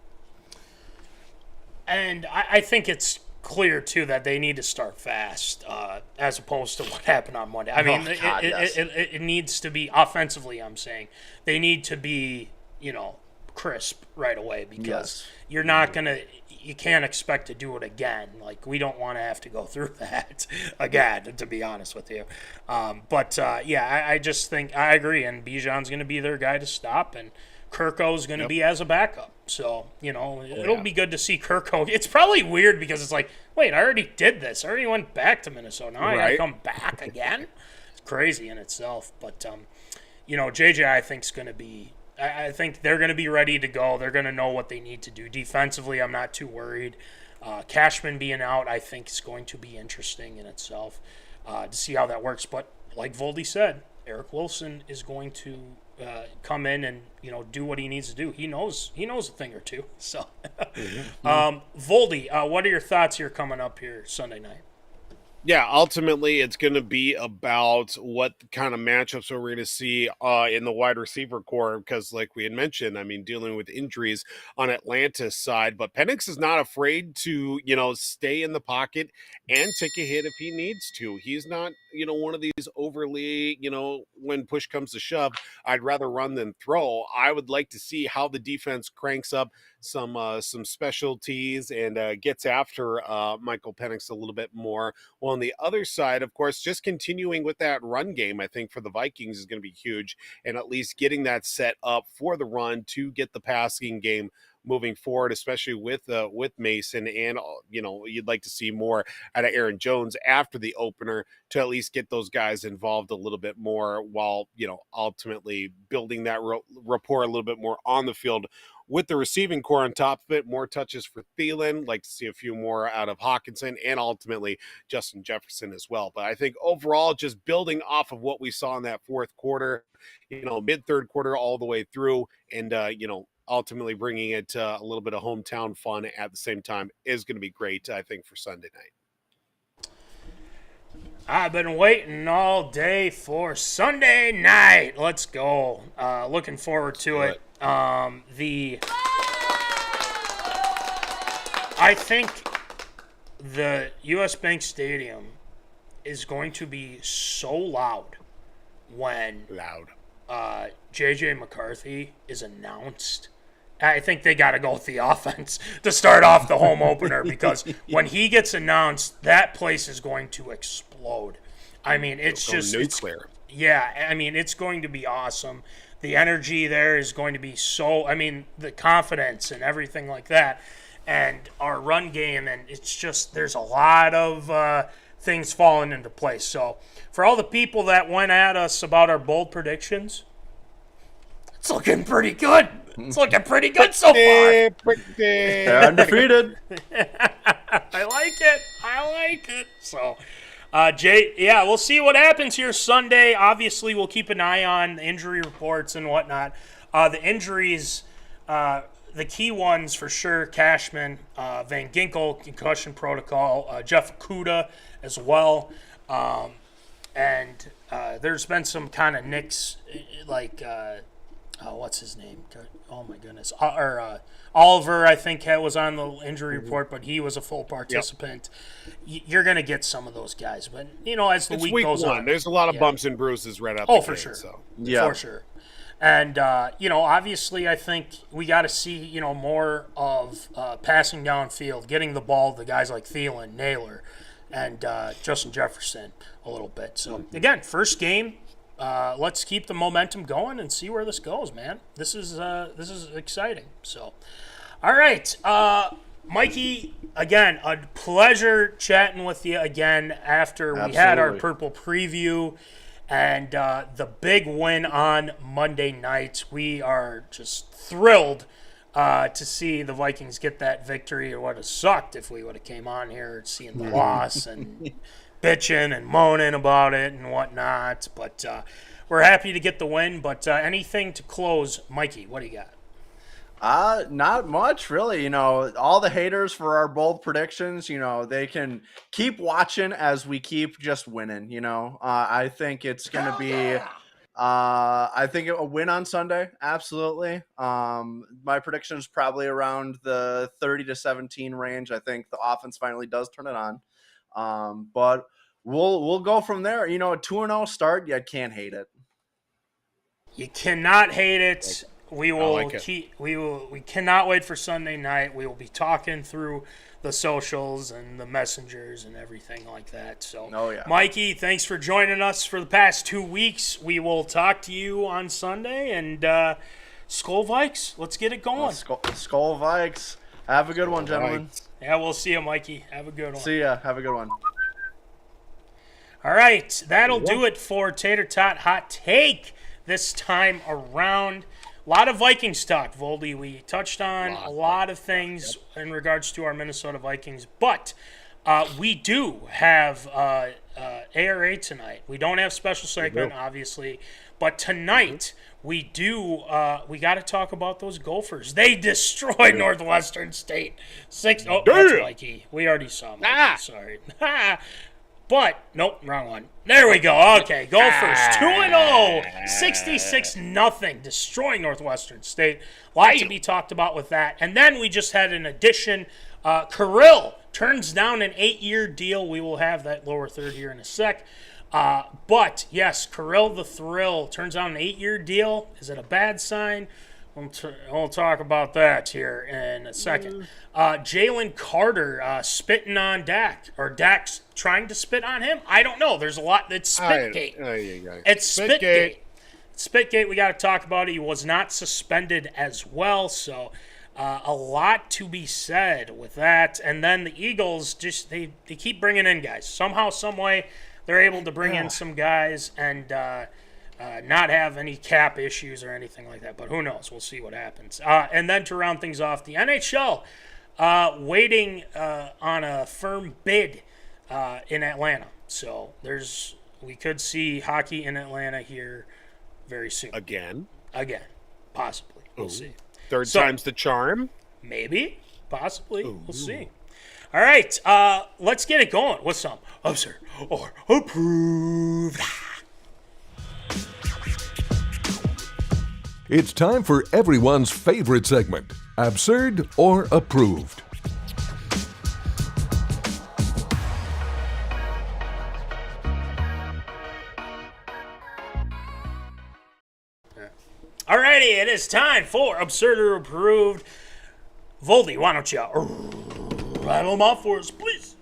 And I think it's clear, too, that they need to start fast as opposed to what happened on Monday. I mean, it needs to be offensively, I'm saying. They need to be, crisp right away, because you're not going to – you can't expect to do it again. Like, we don't want to have to go through that again, to be honest with you. I just think I agree, and Bijan's going to be their guy to stop, and Kirko's going to be as a backup. So, it'll be good to see Kirko. It's probably weird, because it's like, wait, I already did this. I already went back to Minnesota. Now I got to come back again? It's crazy in itself. But, JJ, I think, is going to be – I think they're going to be ready to go. They're going to know what they need to do. Defensively, I'm not too worried. Cashman being out, I think, is going to be interesting in itself to see how that works. But like Voldy said, Eric Wilson is going to come in and do what he needs to do. He knows a thing or two. So, Voldy, what are your thoughts here coming up here Sunday night? Yeah, ultimately, it's going to be about what kind of matchups we're going to see in the wide receiver core, because like we had mentioned, I mean, dealing with injuries on Atlanta's side, but Penix is not afraid to, stay in the pocket and take a hit if he needs to. He's not, one of these overly, when push comes to shove, I'd rather run than throw. I would like to see how the defense cranks up some specialties and gets after Michael Penix a little bit more. Well, on the other side, of course, just continuing with that run game, I think for the Vikings is going to be huge, and at least getting that set up for the run to get the passing game moving forward, especially with Mason, and you'd like to see more out of Aaron Jones after the opener to at least get those guys involved a little bit more, while ultimately building that rapport a little bit more on the field with the receiving core on top of it. More touches for Thielen, like to see a few more out of Hawkinson, and ultimately Justin Jefferson as well. But I think overall, just building off of what we saw in that fourth quarter, mid-third quarter all the way through, and ultimately bringing it a little bit of hometown fun at the same time is going to be great, I think, for Sunday night. I've been waiting all day for Sunday night. Let's go. Looking forward to it. I think the U.S. Bank Stadium is going to be so loud when J.J. McCarthy is announced. I think they got to go with the offense to start off the home opener, because when he gets announced, that place is going to explode. I mean, it's just nuclear. It's going to be awesome. The energy there is going to be the confidence and everything like that, and our run game, and it's just, there's a lot of things falling into place. So for all the people that went at us about our bold predictions, it's looking pretty good. It's looking pretty good so far. They're undefeated. I like it. So, We'll see what happens here Sunday. Obviously, we'll keep an eye on the injury reports and whatnot. The injuries, the key ones for sure, Cashman, Van Ginkel, concussion protocol, Jeff Okudah as well. And there's been some kind of nicks, like, what's his name? Oh, my goodness. Oliver, I think, was on the injury report, but he was a full participant. Yep. You're going to get some of those guys. But, as the week goes on. There's a lot of bumps and bruises right out the gate. For sure. So. Yeah. For sure. And, obviously I think we got to see, more of passing downfield, getting the ball to guys like Thielen, Naylor, and Justin Jefferson a little bit. So, again, first game. Let's keep the momentum going and see where this goes, man. This is exciting. So, all right, Mikey. Again, a pleasure chatting with you again after we had our purple preview and the big win on Monday night. We are just thrilled to see the Vikings get that victory. It would have sucked if we would have came on here seeing the loss and bitching and moaning about it and whatnot. But we're happy to get the win. But anything to close, Mikey, what do you got? Not much, really. All the haters for our bold predictions, they can keep watching as we keep just winning. I think it's going to be I think a win on Sunday. Absolutely. My prediction is probably around the 30-17 range. I think the offense finally does turn it on. But we'll go from there. A 2-0 start, you can't hate it. You cannot hate it. We cannot wait for Sunday night. We will be talking through the socials and the messengers and everything like that. So, Mikey, thanks for joining us for the past 2 weeks. We will talk to you on Sunday. And Skol Vikes, let's get it going. Skol Vikes. Have a good one, gentlemen. Yeah, we'll see you, Mikey. Have a good one. See ya. Have a good one. All right, that'll do it for Tater Tot Hot Take this time around. A lot of Vikings talk, Voldy. We touched on a lot of things in regards to our Minnesota Vikings, but we do have ARA tonight. We don't have special segment, obviously, but tonight we do. We got to talk about those Gophers. They destroyed Northwestern State. That's Mikey. We already saw Mikey. Sorry. But, nope, wrong one. There we go. Okay, Gophers 2-0, 66-0, destroying Northwestern State. A lot to be talked about with that. And then we just had an addition. Kirill turns down an 8-year deal. We will have that lower third here in a sec. But, yes, Kirill the Thrill turns down an 8-year deal. Is it a bad sign? We'll talk about that here in a second. Jalencarter spitting on Dak, or Dak's trying to spit on him. I don't know. There's a lot. It's Spitgate. It's Spitgate. Spitgate. We got to talk about it. He was not suspended as well, so a lot to be said with that. And then the Eagles just they keep bringing in guys. Somehow, some way, they're able to bring in some guys and. Not have any cap issues or anything like that, but who knows? We'll see what happens. And then to round things off, the NHL waiting on a firm bid in Atlanta. So we could see hockey in Atlanta here very soon. Again, possibly. We'll see. Third time's the charm. Maybe, possibly. We'll see. All right, let's get it going with some absurd or approved. It's time for everyone's favorite segment, Absurd or Approved. Alrighty, it is time for Absurd or Approved. Voldy, why don't you rattle them off for us, please?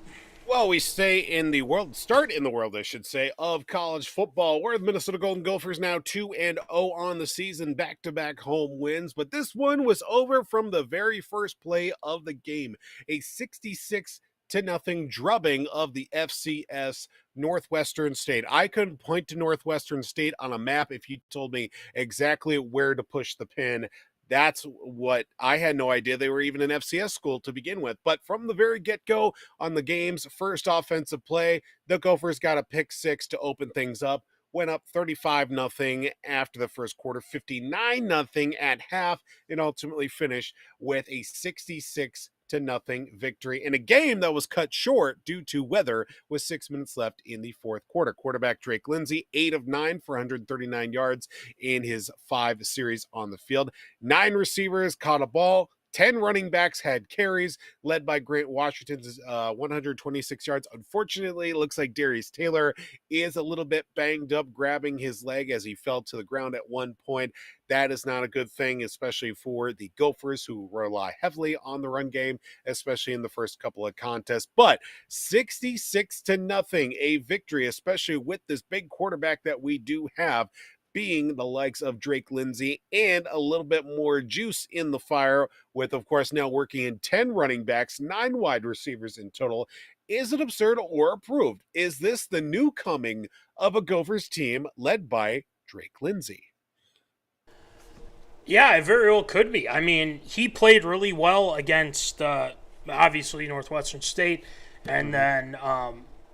Well, we start in the world, I should say, of college football. We're the Minnesota Golden Gophers now 2-0 on the season, back-to-back home wins. But this one was over from the very first play of the game. A 66-0 drubbing of the FCS Northwestern State. I couldn't point to Northwestern State on a map if you told me exactly where to push the pin. That's what I had no idea they were even an FCS school to begin with. But from the very get-go on the game's first offensive play, the Gophers got a pick six to open things up. Went up 35-0 after the first quarter, 59-0 at half, and ultimately finished with a 66-0 victory in a game that was cut short due to weather with 6 minutes left in the fourth quarter. Quarterback Drake Lindsey, 8 of 9 for 139 yards in his 5 series on the field. 9 receivers caught a ball. 10 running backs had carries, led by Grant Washington's 126 yards. Unfortunately, it looks like Darius Taylor is a little bit banged up, grabbing his leg as he fell to the ground at one point. That is not a good thing, especially for the Gophers, who rely heavily on the run game, especially in the first couple of contests. But 66-0, a victory, especially with this big quarterback that we do have, being the likes of Drake Lindsey, and a little bit more juice in the fire with, of course, now working in 10 running backs, 9 wide receivers in total. Is it absurd or approved? Is this the new coming of a Gophers team led by Drake Lindsey? Yeah, it very well could be. I mean, he played really well against, obviously, Northwestern State, and then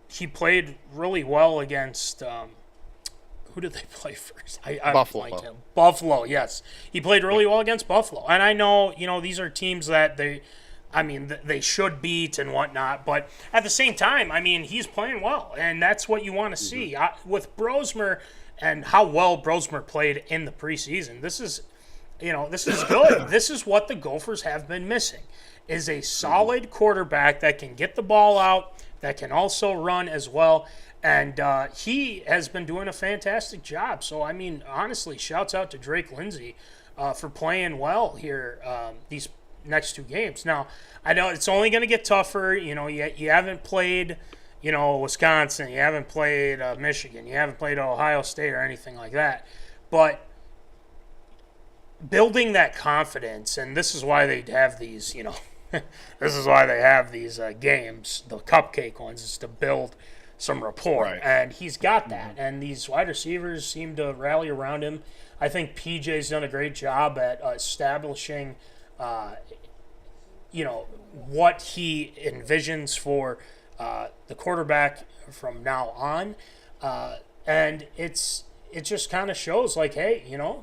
he played really well against who did they play first? Buffalo. Buffalo, yes. He played really well against Buffalo. And I know, these are teams that they should beat and whatnot. But at the same time, I mean, he's playing well. And that's what you want to see. With Brosmer and how well Brosmer played in the preseason, this is good. This is what the Gophers have been missing, is a solid quarterback that can get the ball out, that can also run as well. And he has been doing a fantastic job. So, I mean, honestly, shouts out to Drake Lindsey for playing well here these next 2 games. Now, I know it's only going to get tougher. You haven't played, Wisconsin. You haven't played Michigan. You haven't played Ohio State or anything like that. But building that confidence, and this is why they have these, this is why they have these games, the cupcake ones, is to build some rapport, right. And he's got that. And these wide receivers seem to rally around him. I think PJ's done a great job at establishing, what he envisions for the quarterback from now on, and it just kind of shows like, hey,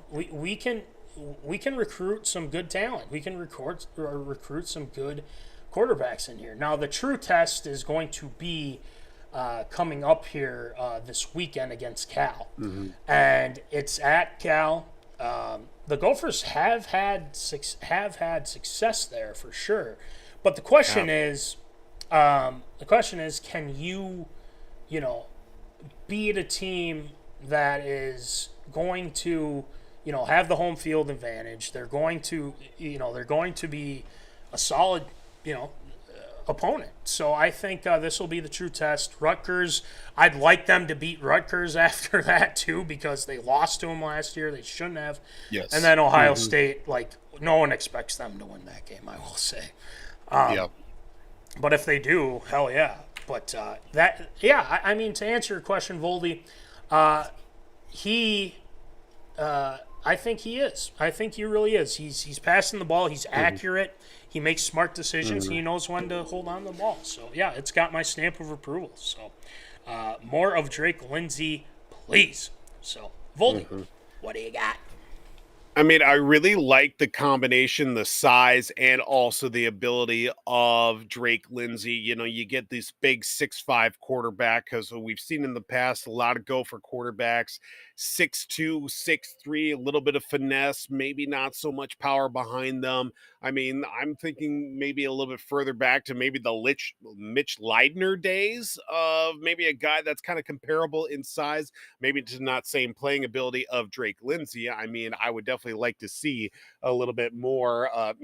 we can recruit some good talent. We can recruit some good quarterbacks in here. Now the true test is going to be coming up here this weekend against Cal. And it's at Cal. The Gophers have had success there for sure, but the question is, can you beat a team that is going to have the home field advantage? They're going to be a solid opponent. So I think this will be the true test. Rutgers, I'd like them to beat Rutgers after that too, because they lost to them last year. They shouldn't have. Yes. And then Ohio State, no one expects them to win that game, I will say. Yep. But if they do, hell yeah. But I mean, to answer your question, Voldy, I think he is. I think he really is. He's passing the ball. He's accurate. He makes smart decisions. He knows when to hold on to the ball. So, yeah, it's got my stamp of approval. So, more of Drake Lindsey, please. So, Voldy, what do you got? I mean, I really like the combination, the size, and also the ability of Drake Lindsey. You get this big 6'5" quarterback, because we've seen in the past a lot of Gopher quarterbacks, 6'2", 6'3", a little bit of finesse, maybe not so much power behind them. I mean, I'm thinking maybe a little bit further back to maybe the Mitch Leidner days of maybe a guy that's kind of comparable in size, maybe to not same playing ability of Drake Lindsey. I mean, I would definitely like to see a little bit more. I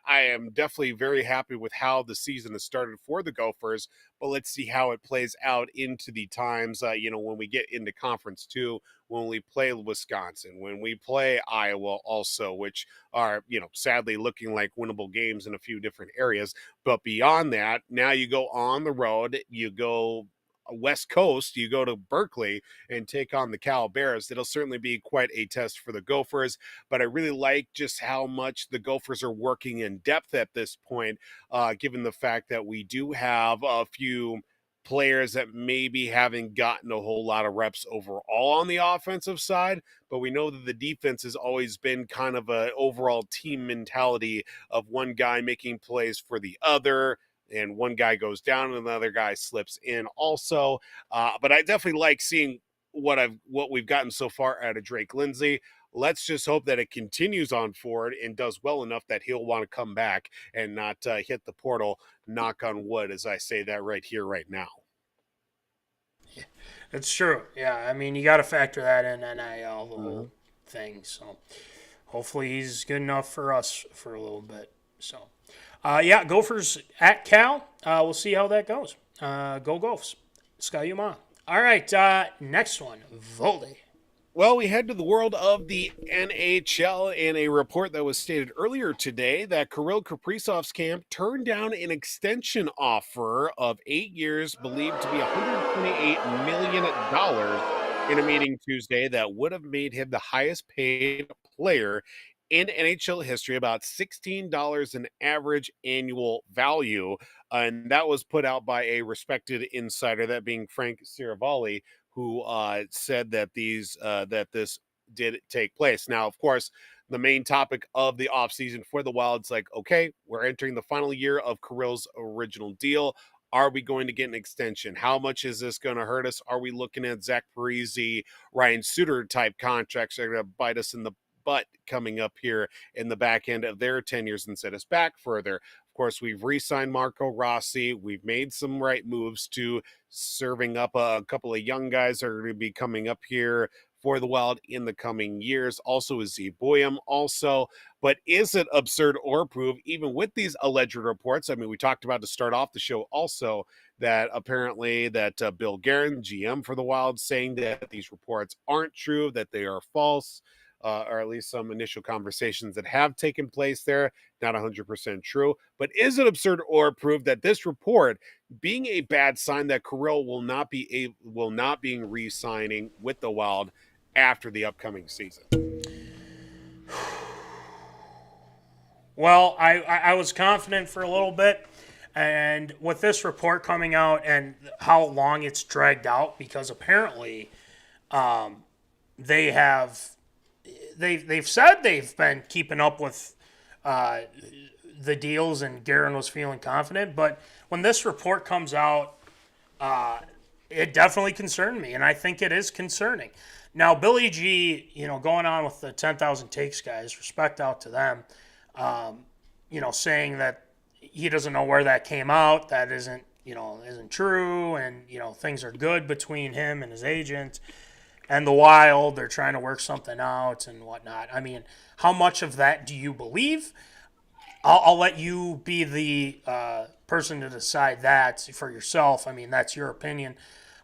am definitely very happy with how the season has started for the Gophers, but let's see how it plays out into the times, when we get into Conference 2, when we play Wisconsin, when we play Iowa also, which are, sadly looking like winnable games in a few different areas. But beyond that, now you go on the road, you go West Coast, you go to Berkeley and take on the Cal Bears. It'll certainly be quite a test for the Gophers, but I really like just how much the Gophers are working in depth at this point, given the fact that we do have a few players that maybe haven't gotten a whole lot of reps overall on the offensive side, but we know that the defense has always been kind of an overall team mentality of one guy making plays for the other, and one guy goes down and another guy slips in also. But I definitely like seeing what we've gotten so far out of Drake Lindsay. Let's just hope that it continues on forward and does well enough that he'll want to come back and not hit the portal, knock on wood, as I say that right here, right now. It's true. Yeah, I mean, you got to factor that in, NIL, the whole thing. So hopefully he's good enough for us for a little bit. So, yeah, Gophers at Cal. We'll see how that goes. Go Gophs. Skayuma. All right, next one, Volde. Well, we head to the world of the NHL in a report that was stated earlier today that Kirillkaprizov's camp turned down an extension offer of 8 years, believed to be $128 million in a meeting Tuesday that would have made him the highest paid player in NHL history, about $16 an average annual value. And that was put out by a respected insider, that being Frank Siravalli, who said that this did take place. Now, of course, the main topic of the offseason for the Wild's like, okay, we're entering the final year of Kirill's original deal. Are we going to get an extension? How much is this going to hurt us? Are we looking at Zach Parise, Ryan Suter type contracts that are going to bite us in the butt coming up here in the back end of their tenures and set us back further? Of course, we've re-signed Marco Rossi. We've made some right moves to serving up a couple of young guys that are going to be coming up here for the Wild in the coming years. Also is Z Boyum also. But is it absurd or prove, even with these alleged reports? I mean, we talked about to start off the show also that apparently that Bill Guerin, GM for the Wild, saying that these reports aren't true, that they are false. Or at least some initial conversations that have taken place there, not 100% true. But is it absurd or prove that this report being a bad sign that Kirill will not be re-signing with the Wild after the upcoming season? Well, I was confident for a little bit, and with this report coming out and how long it's dragged out, because apparently they've said they've been keeping up with the deals, and Guerin was feeling confident. But when this report comes out, it definitely concerned me, and I think it is concerning. Now, Billy G, going on with the 10,000 takes guys, respect out to them, saying that he doesn't know where that came out, that isn't true, and, things are good between him and his agent. And the Wild, they're trying to work something out and whatnot. I mean, how much of that do you believe? I'll let you be the person to decide that for yourself. I mean, that's your opinion.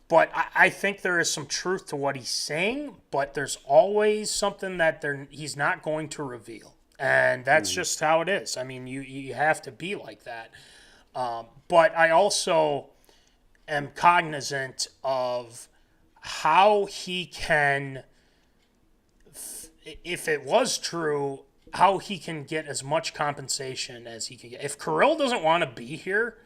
But I think there is some truth to what he's saying, but there's always something that he's not going to reveal. And that's just how it is. I mean, you have to be like that. But I also am cognizant of how he can, if it was true, how he can get as much compensation as he can get. If Kirill doesn't want to be here,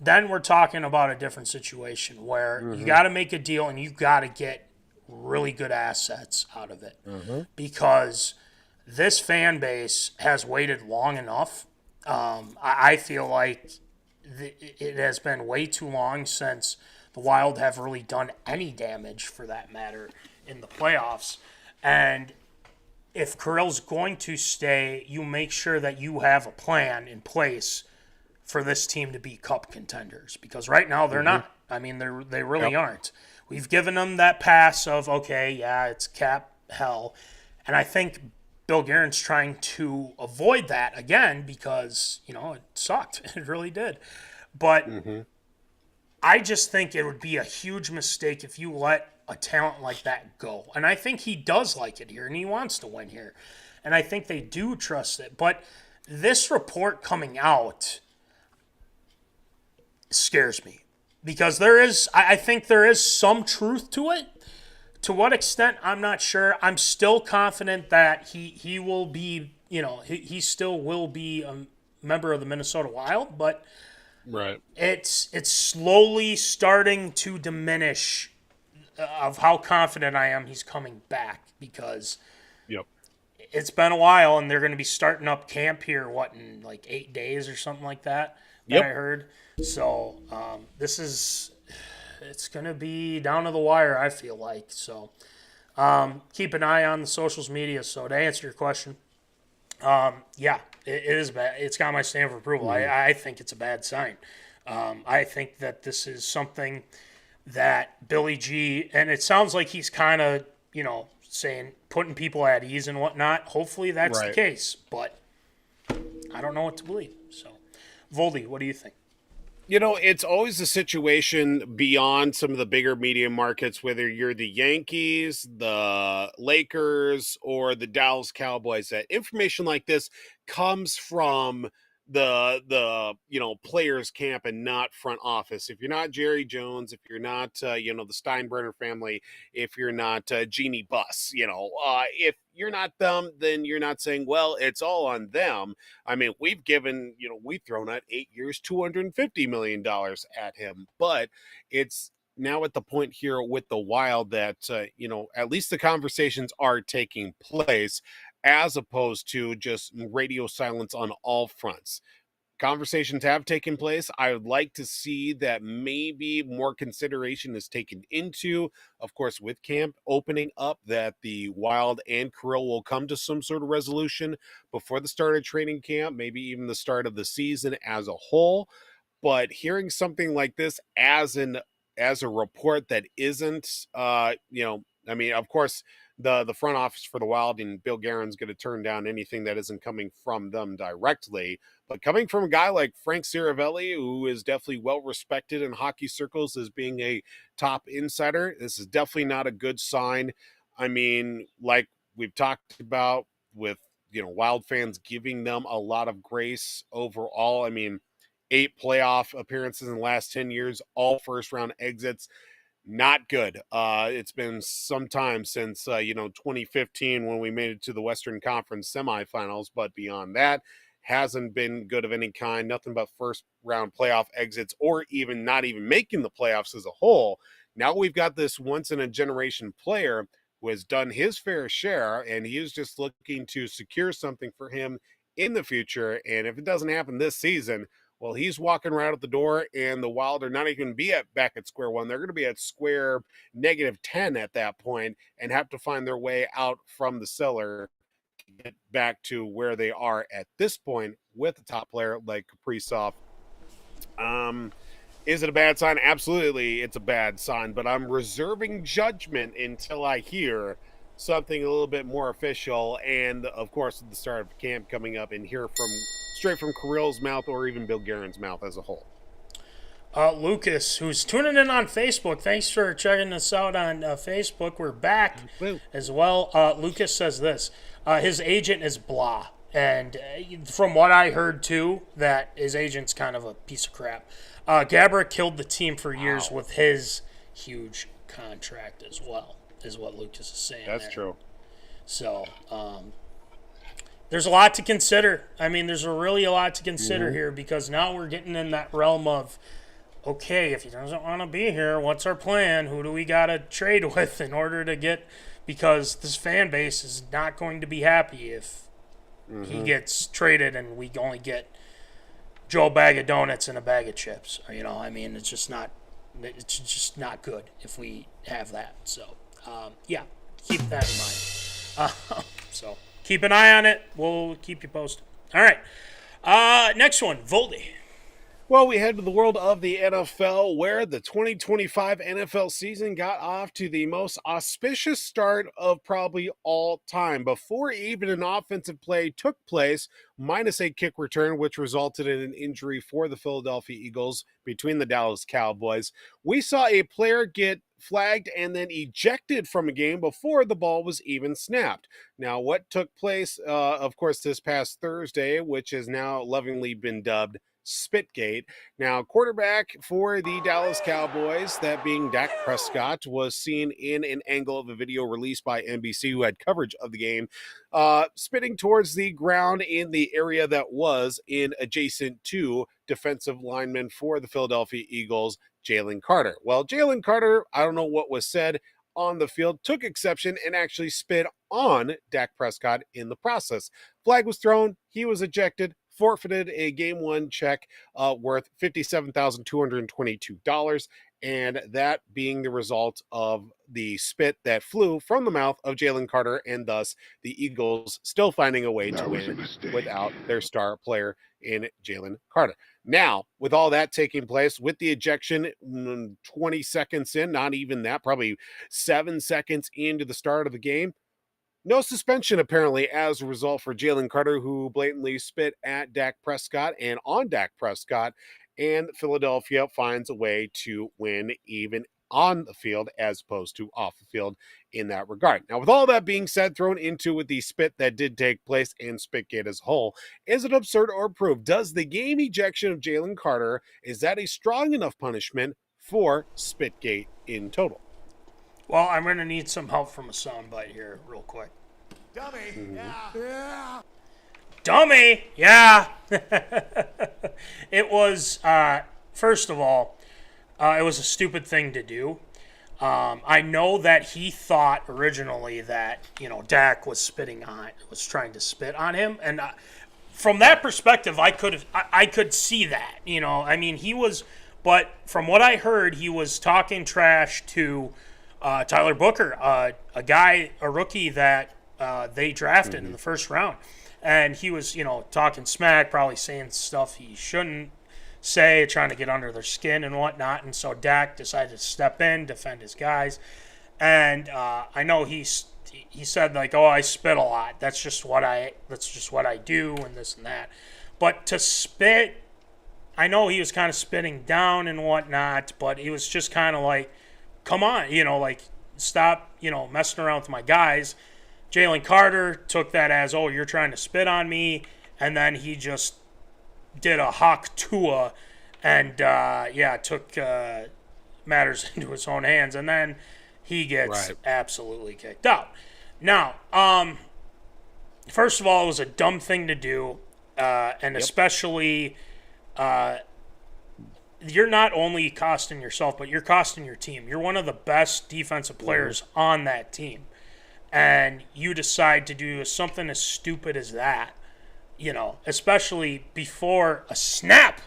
then we're talking about a different situation where you got to make a deal and you got to get really good assets out of it, because this fan base has waited long enough. I feel like it has been way too long since the Wild have really done any damage, for that matter, in the playoffs. And if Kirill's going to stay, you make sure that you have a plan in place for this team to be cup contenders. Because right now they're not. I mean, they really aren't. We've given them that pass of, okay, yeah, it's cap hell. And I think Bill Guerin's trying to avoid that again because, it sucked. It really did. But I just think it would be a huge mistake if you let a talent like that go. And I think he does like it here, and he wants to win here. And I think they do trust it. But this report coming out scares me. because I think there is some truth to it. To what extent, I'm not sure. I'm still confident that he will be, he still will be a member of the Minnesota Wild, but Right. it's slowly starting to diminish of how confident I am he's coming back, because Yep. it's been a while and they're going to be starting up camp here, in like 8 days or something like that, Yep. I heard. So it's going to be down to the wire, I feel like. So keep an eye on the socials media. So to answer your question, yeah, it is bad. It's got my stamp of approval. I think it's a bad sign. I think that this is something that Billy G, and it sounds like he's kind of, saying, putting people at ease and whatnot. Hopefully that's the Right. case, but I don't know what to believe. So, Voldy, what do you think? It's always a situation beyond some of the bigger media markets, whether you're the Yankees, the Lakers, or the Dallas Cowboys, that information like this comes from the players camp and not front office. If you're not Jerry Jones, if you're not the Steinbrenner family, if you're not Jeannie Buss, if you're not them, then you're not saying, well, it's all on them. I mean, we've thrown out 8 years, $250 million at him, but it's now at the point here with the Wild that, at least the conversations are taking place, as opposed to just radio silence on all fronts. Conversations have taken place. I would like to see that maybe more consideration is taken into, of course, with camp opening up, that the Wild and Kirill will come to some sort of resolution before the start of training camp, maybe even the start of the season as a whole. But hearing something like this as a report that isn't, of course, the front office for the Wild and Bill Guerin's going to turn down anything that isn't coming from them directly. But coming from a guy like Frank Saravelli, who is definitely well respected in hockey circles as being a top insider, this is definitely not a good sign. I mean, like we've talked about with, Wild fans giving them a lot of grace overall. I mean, 8 playoff appearances in the last 10 years, all first round exits. Not good. It's been some time since 2015 when we made it to the Western Conference semifinals, but beyond that, hasn't been good of any kind. Nothing but first round playoff exits, or even not even making the playoffs as a whole. Now we've got this once in a generation player who has done his fair share, and he is just looking to secure something for him in the future. And if it doesn't happen this season, well, he's walking right out the door, and the Wild are not even going to be back at square one. They're going to be at square -10 at that point and have to find their way out from the cellar to get back to where they are at this point with a top player like Kaprizov. Is it a bad sign? Absolutely, it's a bad sign, but I'm reserving judgment until I hear something a little bit more official, and of course the start of camp coming up, and hear straight from Kirill's mouth or even Bill Guerin's mouth as a whole. Lucas, who's tuning in on Facebook, thanks for checking us out on Facebook. We're back as well. Lucas says this, his agent is blah, and from what I heard too, that his agent's kind of a piece of crap. Gaborik killed the team for years with his huge contract as well, is what Lucas is saying. That's true. So, there's a lot to consider. I mean, there's really a lot to consider here, because now we're getting in that realm of, okay, if he doesn't want to be here, what's our plan? Who do we got to trade with in order to get, because this fan base is not going to be happy if he gets traded and we only get Joe bag of donuts and a bag of chips. I mean, it's just not good if we have that. So, yeah, keep that in mind. So keep an eye on it. We'll keep you posted. All right. Next one, Voldy. Well, we head to the world of the NFL, where the 2025 NFL season got off to the most auspicious start of probably all time. Before even an offensive play took place, minus a kick return, which resulted in an injury for the Philadelphia Eagles between the Dallas Cowboys, we saw a player get flagged and then ejected from a game before the ball was even snapped. Now, what took place, of course, this past Thursday, which has now lovingly been dubbed Spitgate. Now, quarterback for the Dallas Cowboys, that being Dak Prescott, was seen in an angle of a video released by NBC, who had coverage of the game, spitting towards the ground in the area that was in adjacent to defensive lineman for the Philadelphia Eagles, Jalencarter. Well, Jalencarter, I don't know what was said on the field, took exception and actually spit on Dak Prescott in the process. Flag was thrown, he was ejected, forfeited a game one check worth $57,222, and that being the result of the spit that flew from the mouth of Jalencarter, and thus the Eagles still finding a way to win without their star player in Jalencarter. Now, with all that taking place, with the ejection 20 seconds in, not even that, probably 7 seconds into the start of the game, no suspension apparently as a result for Jalencarter, who blatantly spit at Dak Prescott and on Dak Prescott, and Philadelphia finds a way to win even on the field as opposed to off the field in that regard. Now, with all that being said, thrown into with the spit that did take place and Spitgate as a whole, is it absurd or approved? Does the game ejection of Jalencarter, is that a strong enough punishment for Spitgate in total? Well, I'm going to need some help from a soundbite here real quick. Dummy. Yeah. Dummy! Yeah! It was, first of all, it was a stupid thing to do. I know that he thought originally that, Dak was trying to spit on him. And from that perspective, I could see that, but from what I heard, he was talking trash to Tyler Booker, a rookie that they drafted in the first round. And he was, talking smack, probably saying stuff he shouldn't say, trying to get under their skin and whatnot. And so Dak decided to step in, defend his guys. And I know he said, like, oh, I spit a lot. That's just what I do, and this and that. But to spit, I know he was kind of spitting down and whatnot, but he was just kind of like, come on, stop, messing around with my guys. Jalencarter took that as, oh, you're trying to spit on me, and then he just did a hawk Tua and, took matters into his own hands, and then he gets absolutely kicked out. Now, first of all, it was a dumb thing to do, and especially you're not only costing yourself, but you're costing your team. You're one of the best defensive players on that team. And you decide to do something as stupid as that, especially before a snap.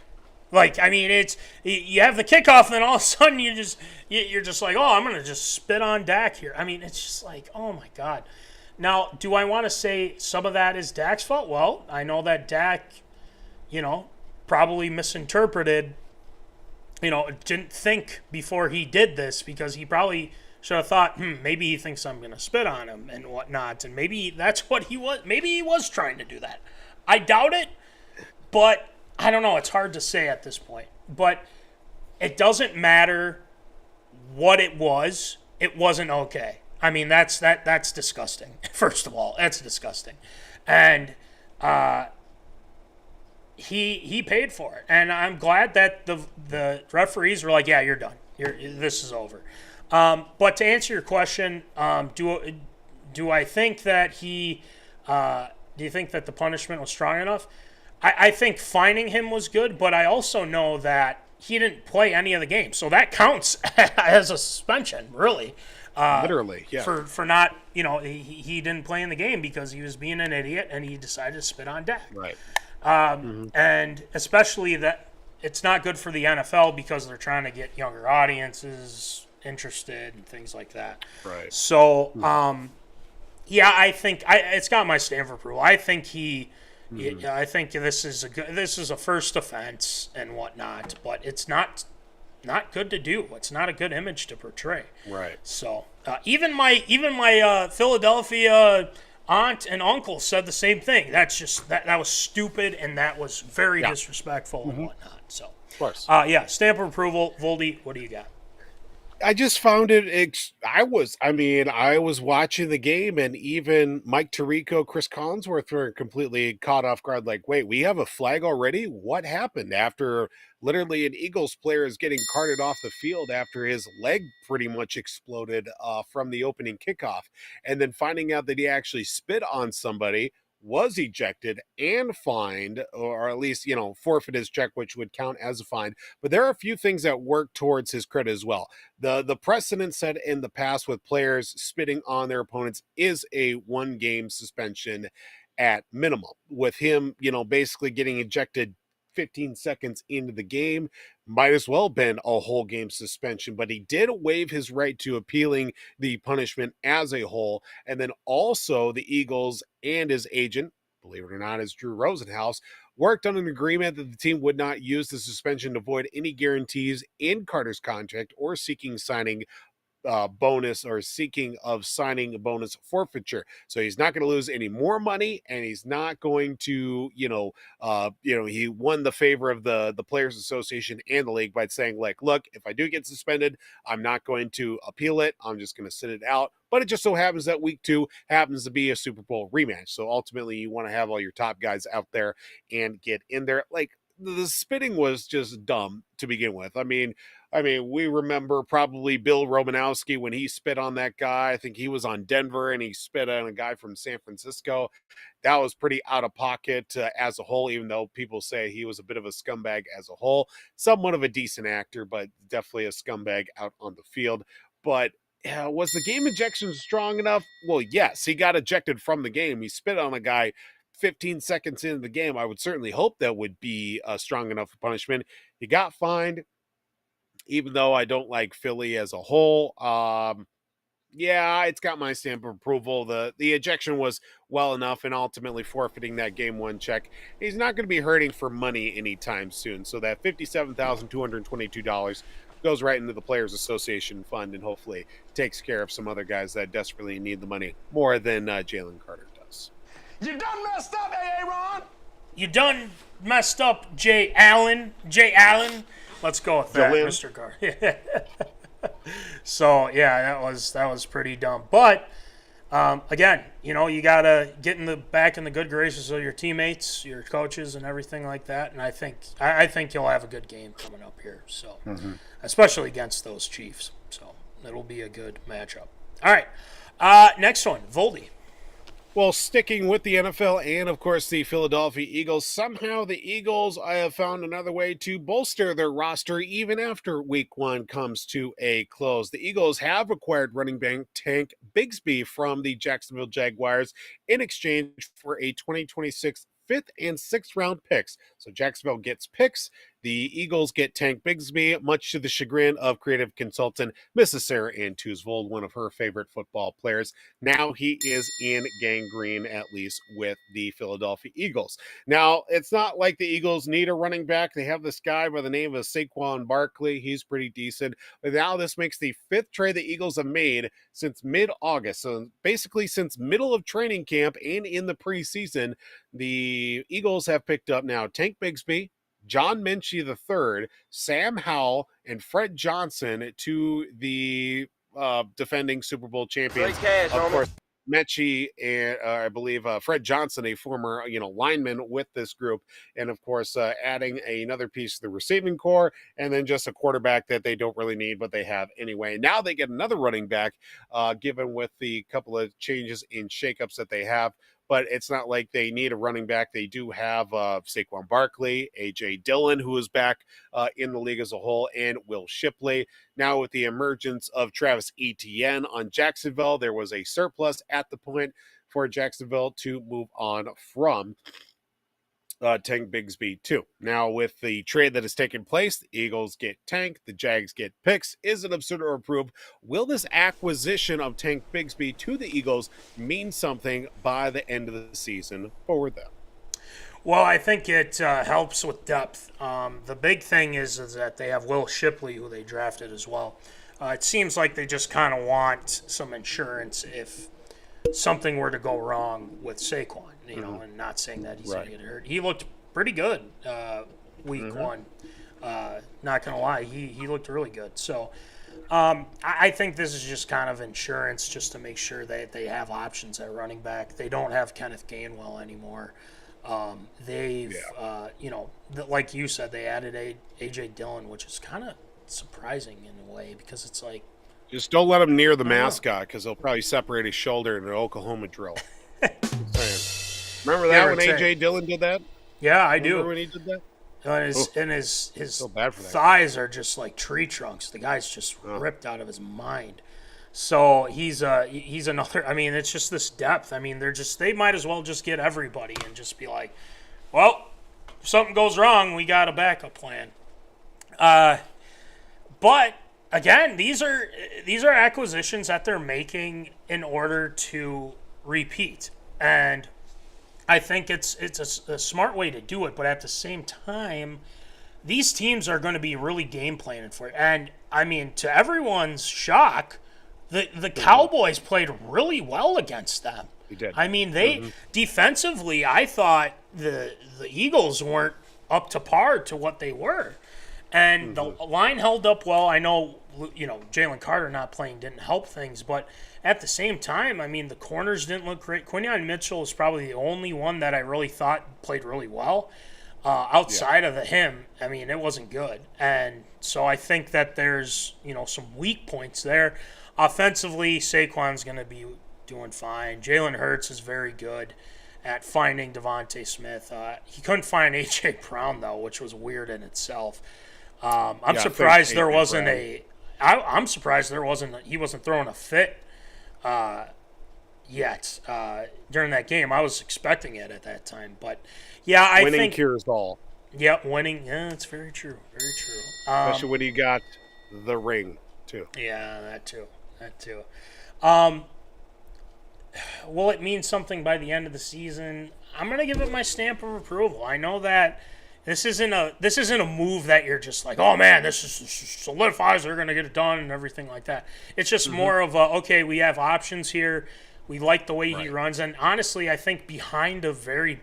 It's you have the kickoff, and then all of a sudden you're just like, oh, I'm gonna just spit on Dak here. It's just like, oh my God. Now, do I want to say some of that is Dak's fault? Well, I know that Dak, probably misinterpreted. Didn't think before he did this, because he probably should have thought, maybe he thinks I'm going to spit on him and whatnot. And maybe that's what he was. Maybe he was trying to do that. I doubt it, but I don't know. It's hard to say at this point. But it doesn't matter what it was. It wasn't okay. That's disgusting. First of all, that's disgusting. And he paid for it. And I'm glad that the referees were like, yeah, you're done. This is over. But to answer your question, do I think that do you think that the punishment was strong enough? I think fining him was good, but I also know that he didn't play any of the games. So that counts as a suspension, really. Literally, yeah. For not, he didn't play in the game because he was being an idiot and he decided to spit on Dak. Right. And especially that it's not good for the NFL because they're trying to get younger audiences interested and things like that. Right. So, I think it's got my stamp of approval. I think I think this is a first offense and whatnot, but it's not good to do. It's not a good image to portray. Right. So, even my Philadelphia aunt and uncle said the same thing. That's just that was stupid and that was very disrespectful and whatnot. So, of course. stamp of approval. Voldy, what do you got? I just found it. I was watching the game, and even Mike Tirico, Chris Collinsworth were completely caught off guard. Like, wait, we have a flag already? What happened? After literally an Eagles player is getting carted off the field after his leg pretty much exploded from the opening kickoff, and then finding out that he actually spit on somebody, was ejected and fined, or at least, forfeit his check, which would count as a fine. But there are a few things that work towards his credit as well. The precedent set in the past with players spitting on their opponents is a 1-game suspension at minimum. With him, basically getting ejected 15 seconds into the game, might as well have been a whole game suspension, but he did waive his right to appealing the punishment as a whole. And then also the Eagles and his agent, believe it or not, is Drew Rosenhaus, worked on an agreement that the team would not use the suspension to void any guarantees in Carter's contract or seeking signing bonus or seeking of signing a bonus forfeiture. So he's not going to lose any more money, and he's not going to, he won the favor of the Players Association and the league by saying, like, look, if I do get suspended, I'm not going to appeal it. I'm just going to sit it out. But it just so happens that week 2 happens to be a Super Bowl rematch. So ultimately you want to have all your top guys out there and get in there. Like, the spitting was just dumb to begin with. I mean, we remember probably Bill Romanowski when he spit on that guy. I think he was on Denver and he spit on a guy from San Francisco. That was pretty out of pocket as a whole, even though people say he was a bit of a scumbag as a whole. Somewhat of a decent actor, but definitely a scumbag out on the field. But was the game ejection strong enough? Well, yes, he got ejected from the game. He spit on a guy 15 seconds into the game. I would certainly hope that would be a strong enough punishment. He got fined, even though I don't like Philly as a whole. Yeah, it's got my stamp of approval. The ejection was well enough, and ultimately forfeiting that game 1 check. He's not going to be hurting for money anytime soon. So that $57,222 goes right into the Players Association fund and hopefully takes care of some other guys that desperately need the money more than Jalencarter does. You done messed up, A.A. Ron. You done messed up, Jay Allen. Let's go with that, Mr. Carr. So yeah, that was pretty dumb. But again, you gotta get back in the good graces of your teammates, your coaches, and everything like that. And I think you'll have a good game coming up here. So especially against those Chiefs. So it'll be a good matchup. All right, next one, Voldy. Well, sticking with the NFL and, of course, the Philadelphia Eagles, somehow the Eagles have found another way to bolster their roster even after Week 1 comes to a close. The Eagles have acquired running back Tankbigsby from the Jacksonville Jaguars in exchange for a 2026 5th and 6th round picks. So Jacksonville gets picks. The Eagles get Tankbigsby, much to the chagrin of creative consultant Mrs. Sarah Ann Tuzvold, one of her favorite football players. Now he is in gangrene, at least with the Philadelphia Eagles. Now, it's not like the Eagles need a running back. They have this guy by the name of Saquon Barkley. He's pretty decent. But now this makes the 5th trade the Eagles have made since mid-August. So basically since middle of training camp and in the preseason, the Eagles have picked up now Tankbigsby, John Minchie III, Sam Howell, and Fred Johnson to the defending Super Bowl champions. Of course, Minchie and I believe Fred Johnson, a former lineman with this group, and of course adding another piece to the receiving core, and then just a quarterback that they don't really need, but they have anyway. Now they get another running back, given with the couple of changes in shakeups that they have. But it's not like they need a running back. They do have Saquon Barkley, A.J. Dillon, who is back in the league as a whole, and Will Shipley. Now with the emergence of Travis Etienne on Jacksonville, there was a surplus at the point for Jacksonville to move on from Tankbigsby too. Now with the trade that has taken place, the Eagles get Tank, the Jags get picks. Is it absurd or approved? Will this acquisition of Tankbigsby to the Eagles mean something by the end of the season for them? Well, I think it helps with depth. The big thing is that they have Will Shipley, who they drafted as well. It seems like they just kind of want some insurance if something were to go wrong with Saquon, and not saying that he's going to get hurt. He looked pretty good week 1. Not going to lie, he looked really good. So I think this is just kind of insurance just to make sure that they have options at running back. They don't have Kenneth Gainwell anymore. Like you said, they added A.J. Dillon, which is kind of surprising in a way because it's like. Just don't let him near the mascot because he'll probably separate his shoulder in an Oklahoma drill. Remember that when A.J. Dillon did that? Yeah, I do. Remember when he did that? And his thighs are just like tree trunks. The guy's just ripped out of his mind. So he's another. I mean, it's just this depth. I mean, they might as well just get everybody and just be like, well, if something goes wrong, we got a backup plan. But again, these are acquisitions that they're making in order to repeat, and I think it's a smart way to do it. But at the same time, these teams are going to be really game planning for it. And I mean, to everyone's shock, the Cowboys played really well against them. He did. I mean, they defensively, I thought the Eagles weren't up to par to what they were. And the line held up well. I know, Jalencarter not playing didn't help things, but at the same time, I mean, the corners didn't look great. Quinyon Mitchell is probably the only one that I really thought played really well. Outside of him, I mean, it wasn't good. And so I think that there's, some weak points there. Offensively, Saquon's going to be doing fine. Jalen Hurts is very good at finding Devontae Smith. He couldn't find A.J. Brown, though, which was weird in itself. I'm surprised there wasn't I'm surprised he wasn't throwing a fit yet during that game. I was expecting it at that time, but yeah, I think winning cures all. Yeah, winning. Yeah, it's very true. Very true. Especially when you got the ring too. Yeah, that too. Will it mean something by the end of the season? I'm gonna give it my stamp of approval. I know that. This isn't a move that you're just like, oh man, this solidifies they're gonna get it done and everything like that. It's just more of okay, we have options here. We like the way he runs, and honestly, I think behind a very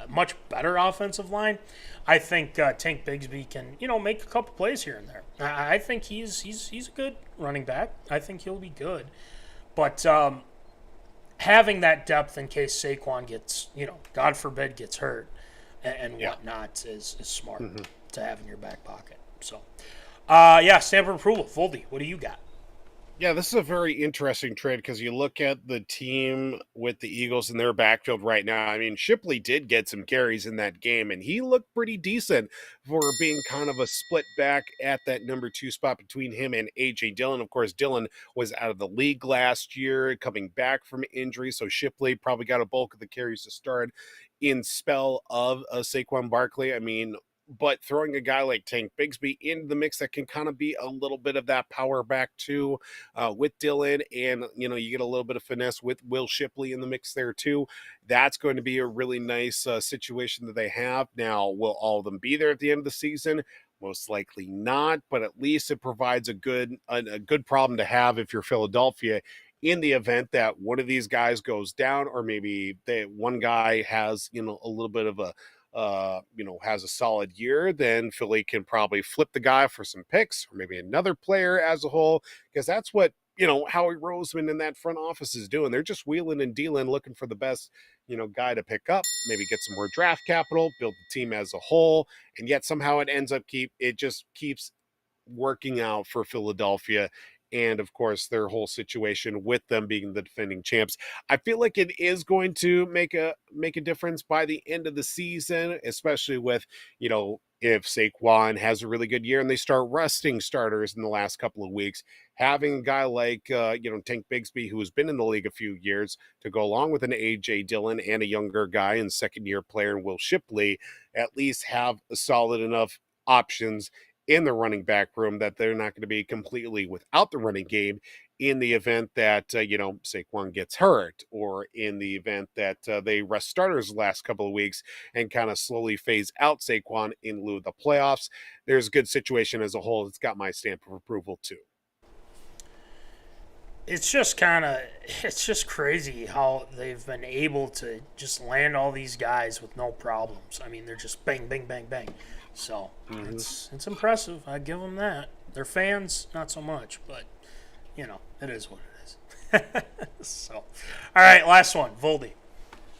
much better offensive line, I think Tank Bigsby can make a couple plays here and there. I think he's a good running back. I think he'll be good, but having that depth in case Saquon gets God forbid gets hurt. And whatnot is smart to have in your back pocket. So, stamp of approval. Foldy, what do you got? Yeah, this is a very interesting trade because you look at the team with the Eagles in their backfield right now. I mean, Shipley did get some carries in that game, and he looked pretty decent for being kind of a split back at that number 2 spot between him and A.J. Dillon. Of course, Dillon was out of the league last year, coming back from injury, so Shipley probably got a bulk of the carries to start in spell of Saquon Barkley. I mean, but throwing a guy like Tank Bigsby into the mix that can kind of be a little bit of that power back too with Dillon, and you get a little bit of finesse with Will Shipley in the mix there too. That's going to be a really nice situation that they have. Now, will all of them be there at the end of the season? Most likely not, but at least it provides a good problem to have if you're Philadelphia, in the event that one of these guys goes down, or maybe one guy has a little bit of a has a solid year, then Philly can probably flip the guy for some picks, or maybe another player as a whole, because that's what Howie Roseman and that front office is doing. They're just wheeling and dealing, looking for the best guy to pick up, maybe get some more draft capital, build the team as a whole, and yet somehow it ends up keeps working out for Philadelphia. And of course, their whole situation with them being the defending champs. I feel like it is going to make a difference by the end of the season, especially with, if Saquon has a really good year and they start resting starters in the last couple of weeks, having a guy like, Tank Bigsby, who has been in the league a few years, to go along with an A.J. Dillon and a younger guy and second-year player in Will Shipley, at least have a solid enough options in the running back room that they're not going to be completely without the running game in the event that, Saquon gets hurt, or in the event that they rest starters the last couple of weeks and kind of slowly phase out Saquon in lieu of the playoffs. There's a good situation as a whole. It's got my stamp of approval too. It's just crazy how they've been able to just land all these guys with no problems. I mean, they're just bang, bang, bang, bang. So it's impressive. I give them that. Their fans, not so much, but, it is what it is. So, all right, last one, Voldy.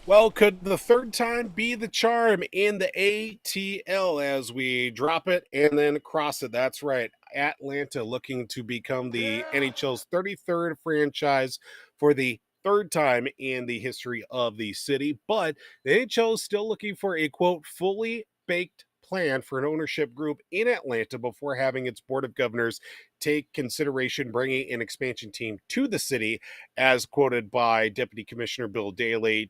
Well, could the third time be the charm in the ATL as we drop it and then cross it? That's right. Atlanta looking to become the NHL's 33rd franchise for the third time in the history of the city. But the NHL is still looking for a, quote, fully baked plan for an ownership group in Atlanta before having its board of governors take consideration bringing an expansion team to the city, as quoted by Deputy Commissioner Bill Daley,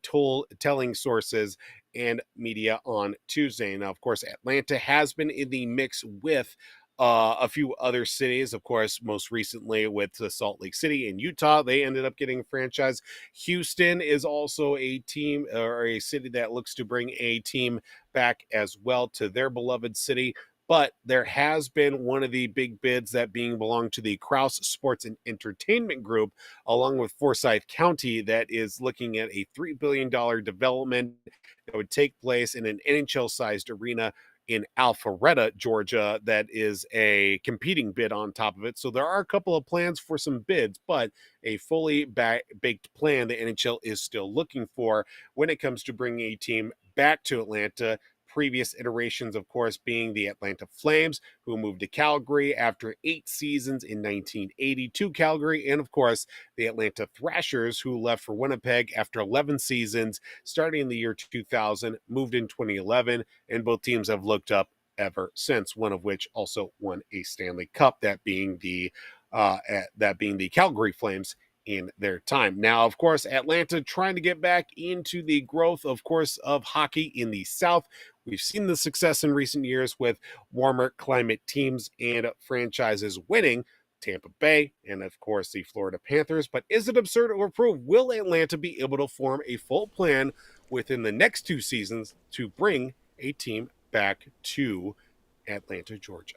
telling sources and media on Tuesday. Now, of course, Atlanta has been in the mix with a few other cities, of course, most recently with Salt Lake City and Utah. They ended up getting a franchise. Houston is also a team or a city that looks to bring a team back as well to their beloved city. But there has been one of the big bids that belonged to the Krause Sports and Entertainment Group, along with Forsyth County, that is looking at a $3 billion development that would take place in an NHL-sized arena in Alpharetta, Georgia, that is a competing bid on top of it. So there are a couple of plans for some bids, but a fully baked plan the NHL is still looking for when it comes to bringing a team back to Atlanta. Previous iterations, of course, being the Atlanta Flames, who moved to Calgary after 8 seasons in 1980 to Calgary, and of course, the Atlanta Thrashers, who left for Winnipeg after 11 seasons, starting in the year 2000, moved in 2011, and both teams have looked up ever since, one of which also won a Stanley Cup, that being the Calgary Flames in their time. Now, of course, Atlanta trying to get back into the growth, of course, of hockey in the South. We've seen the success in recent years with warmer climate teams and franchises winning, Tampa Bay and, of course, the Florida Panthers. But is it absurd or proof? Will Atlanta be able to form a full plan within the next 2 seasons to bring a team back to Atlanta, Georgia?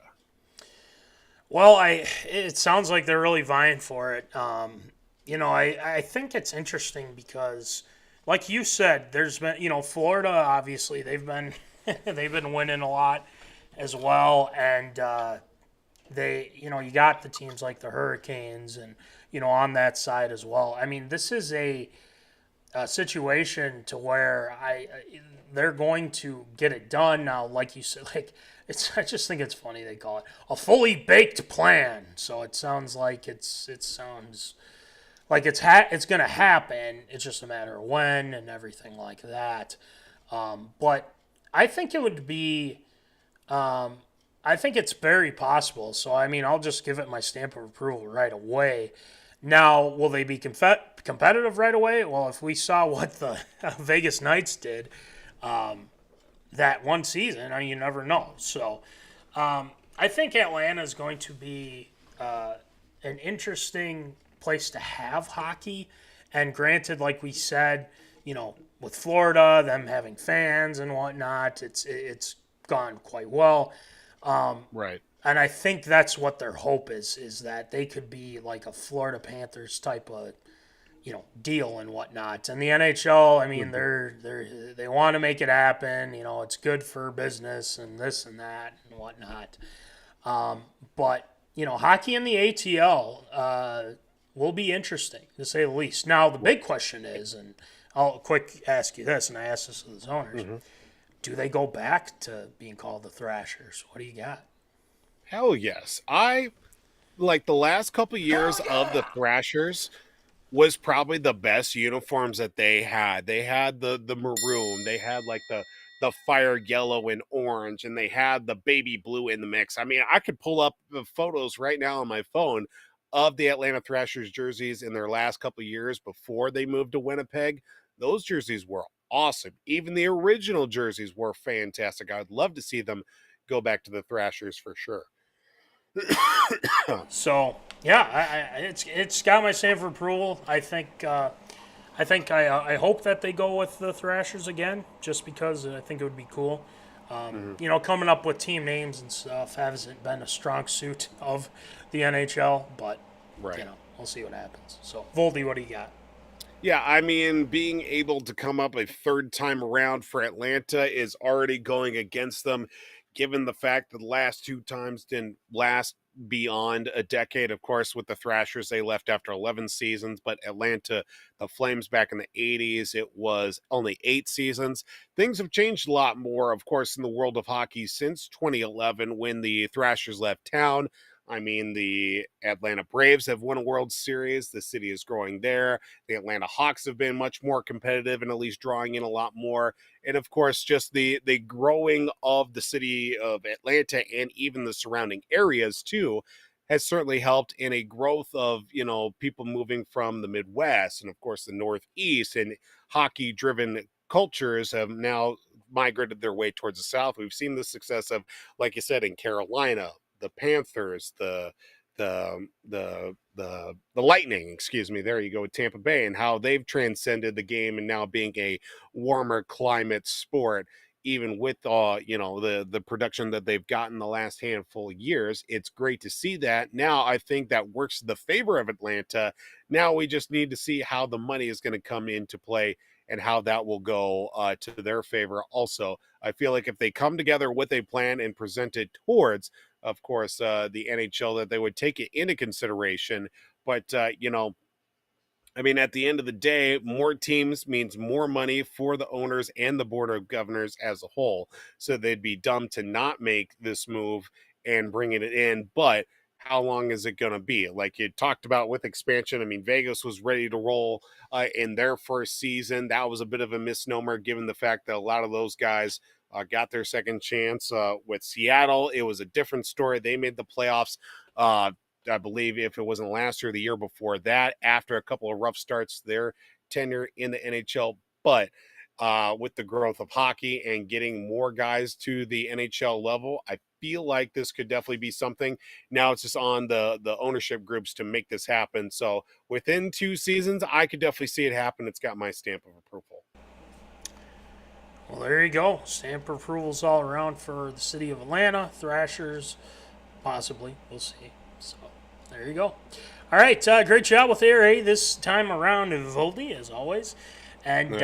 Well, it sounds like they're really vying for it. I think it's interesting because, like you said, there's been, Florida, obviously, they've been winning a lot as well. And you got the teams like the Hurricanes and, on that side as well. I mean, this is a situation to where they're going to get it done now. Like you said, I just think it's funny they call it a fully baked plan. So it sounds like it sounds like it's going to happen. It's just a matter of when and everything like that. But I think it would be, I think it's very possible. So, I mean, I'll just give it my stamp of approval right away. Now, will they be competitive right away? Well, if we saw what the Vegas Knights did that one season, you never know. So, I think Atlanta is going to be an interesting place to have hockey. And granted, like we said, with Florida, them having fans and whatnot, it's gone quite well. Right. And I think that's what their hope is that they could be like a Florida Panthers type of, deal and whatnot. And the NHL, I mean, they want to make it happen. It's good for business and this and that and whatnot. But hockey in the ATL will be interesting to say the least. Now, the big question is, and I'll quick ask you this, and I asked this to the zoners: do they go back to being called the Thrashers? What do you got? Hell yes. I like the last couple years of the Thrashers was probably the best uniforms that they had. They had the maroon, they had like the fire yellow and orange, and they had the baby blue in the mix. I mean, I could pull up the photos right now on my phone of the Atlanta Thrashers jerseys in their last couple of years before they moved to Winnipeg. Those jerseys were awesome. Even the original jerseys were fantastic. I'd love to see them go back to the Thrashers for sure. So yeah, it's got my stamp of approval. I hope that they go with the Thrashers again, just because I think it would be cool. Coming up with team names and stuff hasn't been a strong suit of the NHL, but right. We'll see what happens. So Voldy, what do you got? Yeah, I mean, being able to come up a third time around for Atlanta is already going against them, given the fact that the last 2 times didn't last beyond a decade. Of course, with the Thrashers, they left after 11 seasons, but Atlanta, the Flames back in the 80s, it was only 8 seasons. Things have changed a lot more, of course, in the world of hockey since 2011 when the Thrashers left town. I mean, the Atlanta Braves have won a World Series. The city is growing there. The Atlanta Hawks have been much more competitive and at least drawing in a lot more. And of course, just the growing of the city of Atlanta and even the surrounding areas too has certainly helped in a growth of, people moving from the Midwest and of course the Northeast, and hockey driven cultures have now migrated their way towards the South. We've seen the success of, like you said, in Carolina, the Panthers, the Lightning, excuse me, there you go, with Tampa Bay, and how they've transcended the game and now being a warmer climate sport, even with the production that they've gotten the last handful of years. It's great to see that. Now I think that works in the favor of Atlanta. Now we just need to see how the money is going to come into play and how that will go to their favor also. I feel like if they come together with a plan and present it towards, of course, the NHL, that they would take it into consideration. But, at the end of the day, more teams means more money for the owners and the board of governors as a whole. So they'd be dumb to not make this move and bringing it in. But how long is it going to be? Like you talked about with expansion, Vegas was ready to roll in their first season. That was a bit of a misnomer given the fact that a lot of those guys got their second chance. With Seattle, it was a different story. They made the playoffs, I believe, if it wasn't last year, the year before that, after a couple of rough starts, their tenure in the NHL. But with the growth of hockey and getting more guys to the NHL level, I feel like this could definitely be something. Now it's just on the ownership groups to make this happen. So within 2 seasons, I could definitely see it happen. It's got my stamp of approval. Well, there you go. Stamp approvals all around for the city of Atlanta. Thrashers, possibly. We'll see. So, there you go. All right, great job with ARA this time around, Voldy, as always. And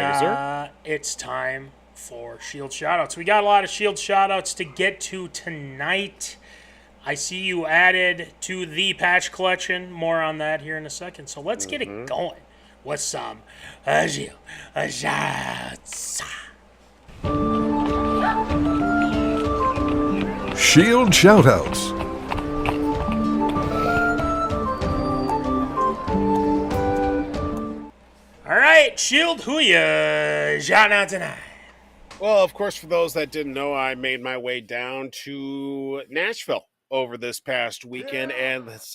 it's time for Shield Shoutouts. We got a lot of Shield Shoutouts to get to tonight. I see you added to the patch collection. More on that here in a second. So let's get it going with some Shield Shoutouts. Shield Shoutouts. All right, Shield, who you shout out tonight? Well, of course, for those that didn't know, I made my way down to Nashville over this past weekend and let's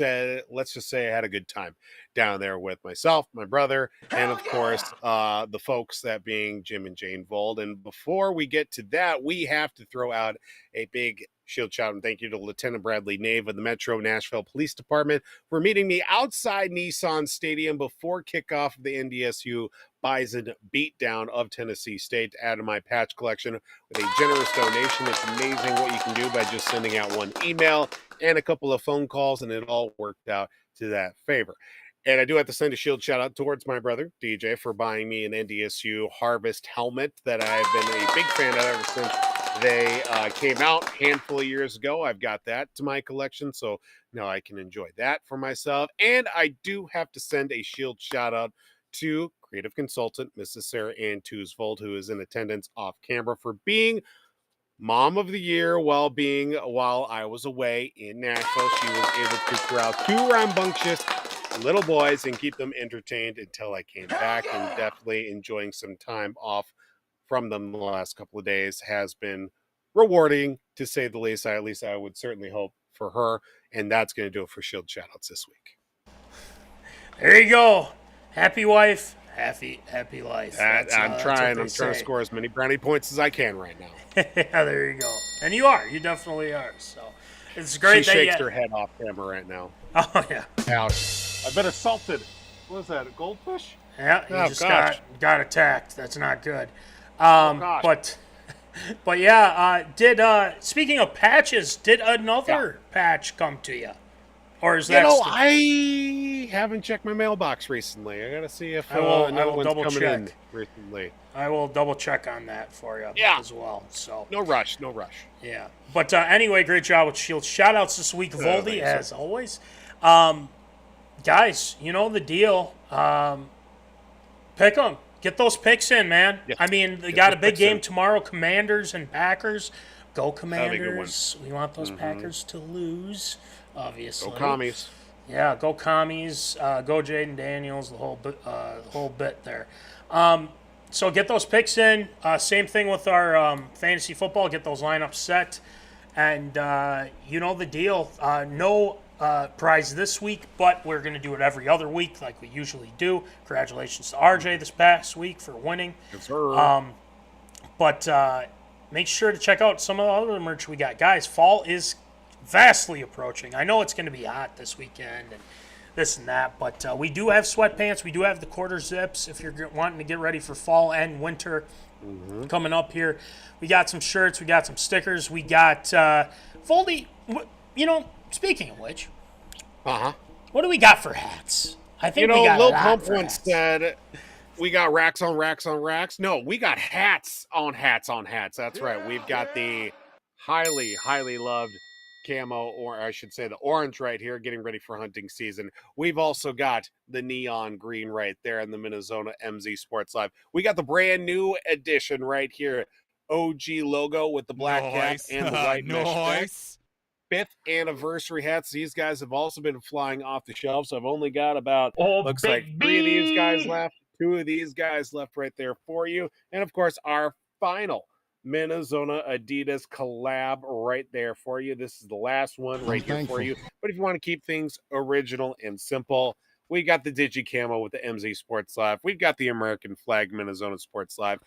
just say I had a good time down there with myself, my brother, and of course, the folks, that being Jim and Jane Vold. And before we get to that, we have to throw out a big Shield shout and thank you to Lieutenant Bradley Nave of the Metro Nashville Police Department for meeting me outside Nissan Stadium before kickoff of the NDSU Bison beatdown of Tennessee State to add to my patch collection with a generous donation. It's amazing what you can do by just sending out one email and a couple of phone calls, and it all worked out to that favor. And I do have to send a Shield shout out towards my brother, DJ, for buying me an NDSU Harvest helmet that I've been a big fan of ever since they came out a handful of years ago. I've got that to my collection, so now I can enjoy that for myself. And I do have to send a Shield shout out to creative consultant, Mrs. Sarah Ann Toosvold, who is in attendance off camera, for being Mom of the Year while I was away in Nashville. She was able to corral 2 rambunctious little boys and keep them entertained until I came back, and definitely enjoying some time off from them the last couple of days has been rewarding, to say the least. At least I would certainly hope for her. And that's going to do it for Shield Shoutouts this week. There you go. Happy wife, happy life. I'm trying to score as many brownie points as I can right now. Yeah, there you go. And you are. You definitely are. So it's great. She shakes her head off camera right now. Oh, yeah. Ouch. I've been assaulted. What is that, a goldfish? Yeah, you just got attacked. That's not good. But yeah, speaking of patches, did another patch come to you? Or is that I haven't checked my mailbox recently. I got to see if I will no one's double coming check in recently. I will double check on that for you as well. So no rush. yeah. But anyway, great job with Shield. Shout-outs this week, Voldy, as always. Guys, you know the deal. Pick them. Get those picks in, man. Yeah. I mean, they got a big game tomorrow, Commanders and Packers. Go Commanders. We want those Packers to lose, obviously. Go Commies. Yeah, go Commies. Go Jaden Daniels, the whole bit there. So get those picks in. Same thing with our fantasy football. Get those lineups set. And you know the deal. No prize this week, but we're going to do it every other week like we usually do. Congratulations to RJ this past week for winning. Yes, sir. But make sure to check out some of the other merch we got. Guys, fall is vastly approaching. I know it's going to be hot this weekend and this and that, but we do have sweatpants. We do have the quarter zips if you're wanting to get ready for fall and winter coming up here. We got some shirts. We got some stickers. We got Voldy, you know, speaking of which, what do we got for hats? I think we got Lil Pump once said, we got racks on racks on racks. No, we got hats on hats on hats. That's right. We've got the highly, highly loved camo, or I should say the orange right here, getting ready for hunting season. We've also got the neon green right there in the MinneZona MZ Sports Live. We got the brand new edition right here, OG logo with the black cap and the white mesh back. 5th anniversary hats. These guys have also been flying off the shelves. So I've only got about, looks like 3 of these guys left, 2 of these guys left right there for you. And of course, our final MinneZona Adidas collab right there for you. This is the last one right here for you. But if you want to keep things original and simple, we got the Digi Camo with the MZ Sports Live. We've got the American flag MinneZona Sports Live.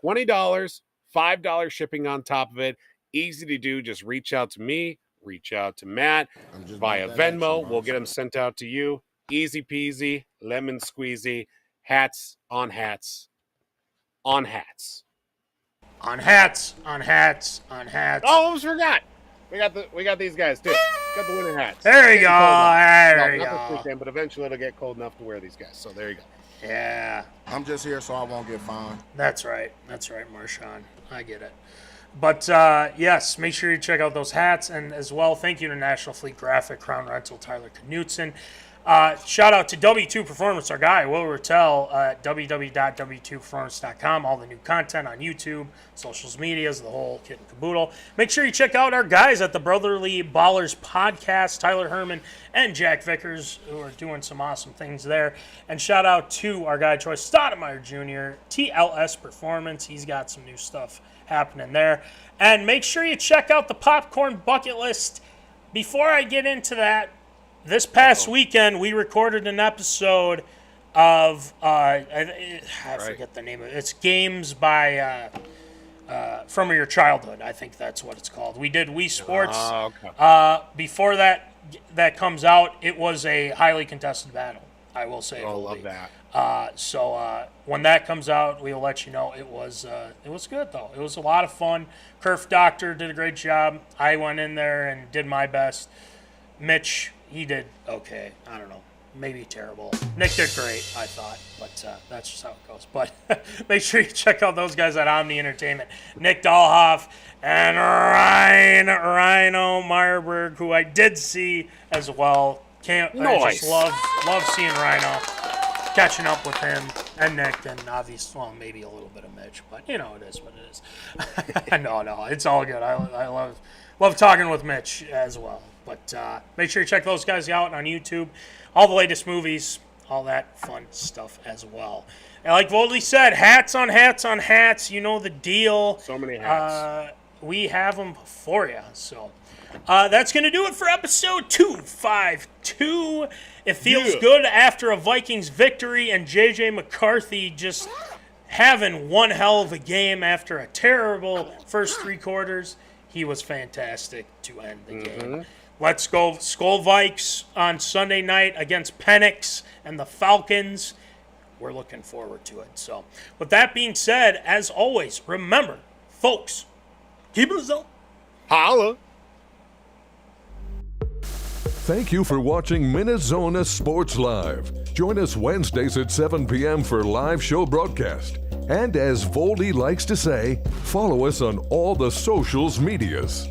$20, $5 shipping on top of it. Easy to do. Just reach out to me, reach out to Matt via Venmo. We'll get them sent out to you. Easy peasy, lemon squeezy. Hats on hats on hats. On hats, on hats, on hats. Oh, almost forgot. We got these guys too. Got the winter hats. There you go. There you go. Not this weekend, but eventually it'll get cold enough to wear these guys. So there you go. Yeah. I'm just here so I won't get fined. That's right. That's right, Marshawn. I get it. But yes, make sure you check out those hats, and as well, thank you to National Fleet Graphic, Crown Rental, Tyler Knutson. Shout out to W2 Performance, our guy, Will Rattel, at www.w2performance.com. All the new content on YouTube, socials medias, the whole kit and caboodle. Make sure you check out our guys at the Brotherly Ballers podcast, Tyler Hermann and Jack Vickers, who are doing some awesome things there. And shout out to our guy, Troy Stoudemire Jr., TLS Performance. He's got some new stuff happening there. And make sure you check out the Popcorn Bucket List. Before I get into that, this past weekend, we recorded an episode of, I forget the name of it. It's Games by, from your childhood. I think that's what it's called. We did Wii Sports. Before that comes out, it was a highly contested battle, I will say. Oh, love that. So when that comes out, we'll let you know. It was good, though. It was a lot of fun. Kerf Doctor did a great job. I went in there and did my best. Mitch, he did okay. I don't know. Maybe terrible. Nick did great, I thought. But that's just how it goes. But make sure you check out those guys at Omni Entertainment. Nick Dahlhoff and Rhino Myhrberg, who I did see as well. I just love seeing Rhino. Catching up with him and Nick, and obviously, well, maybe a little bit of Mitch, but it is what it is. No, it's all good. I love talking with Mitch as well. But make sure you check those guys out on YouTube. All the latest movies, all that fun stuff as well. And like Voldy said, hats on hats on hats. You know the deal. So many hats. We have them for you. So that's going to do it for episode 252. It feels good after a Vikings victory and JJMccarthy just having one hell of a game after a terrible first 3 quarters. He was fantastic to end the game. Let's go Skol Vikes on Sunday night against Penix and the Falcons. We're looking forward to it. So with that being said, as always, remember, folks, keep it up. Holla. Thank you for watching MinneZona Sports Live. Join us Wednesdays at 7 p.m. for live show broadcast. And as Voldy likes to say, follow us on all the socials medias.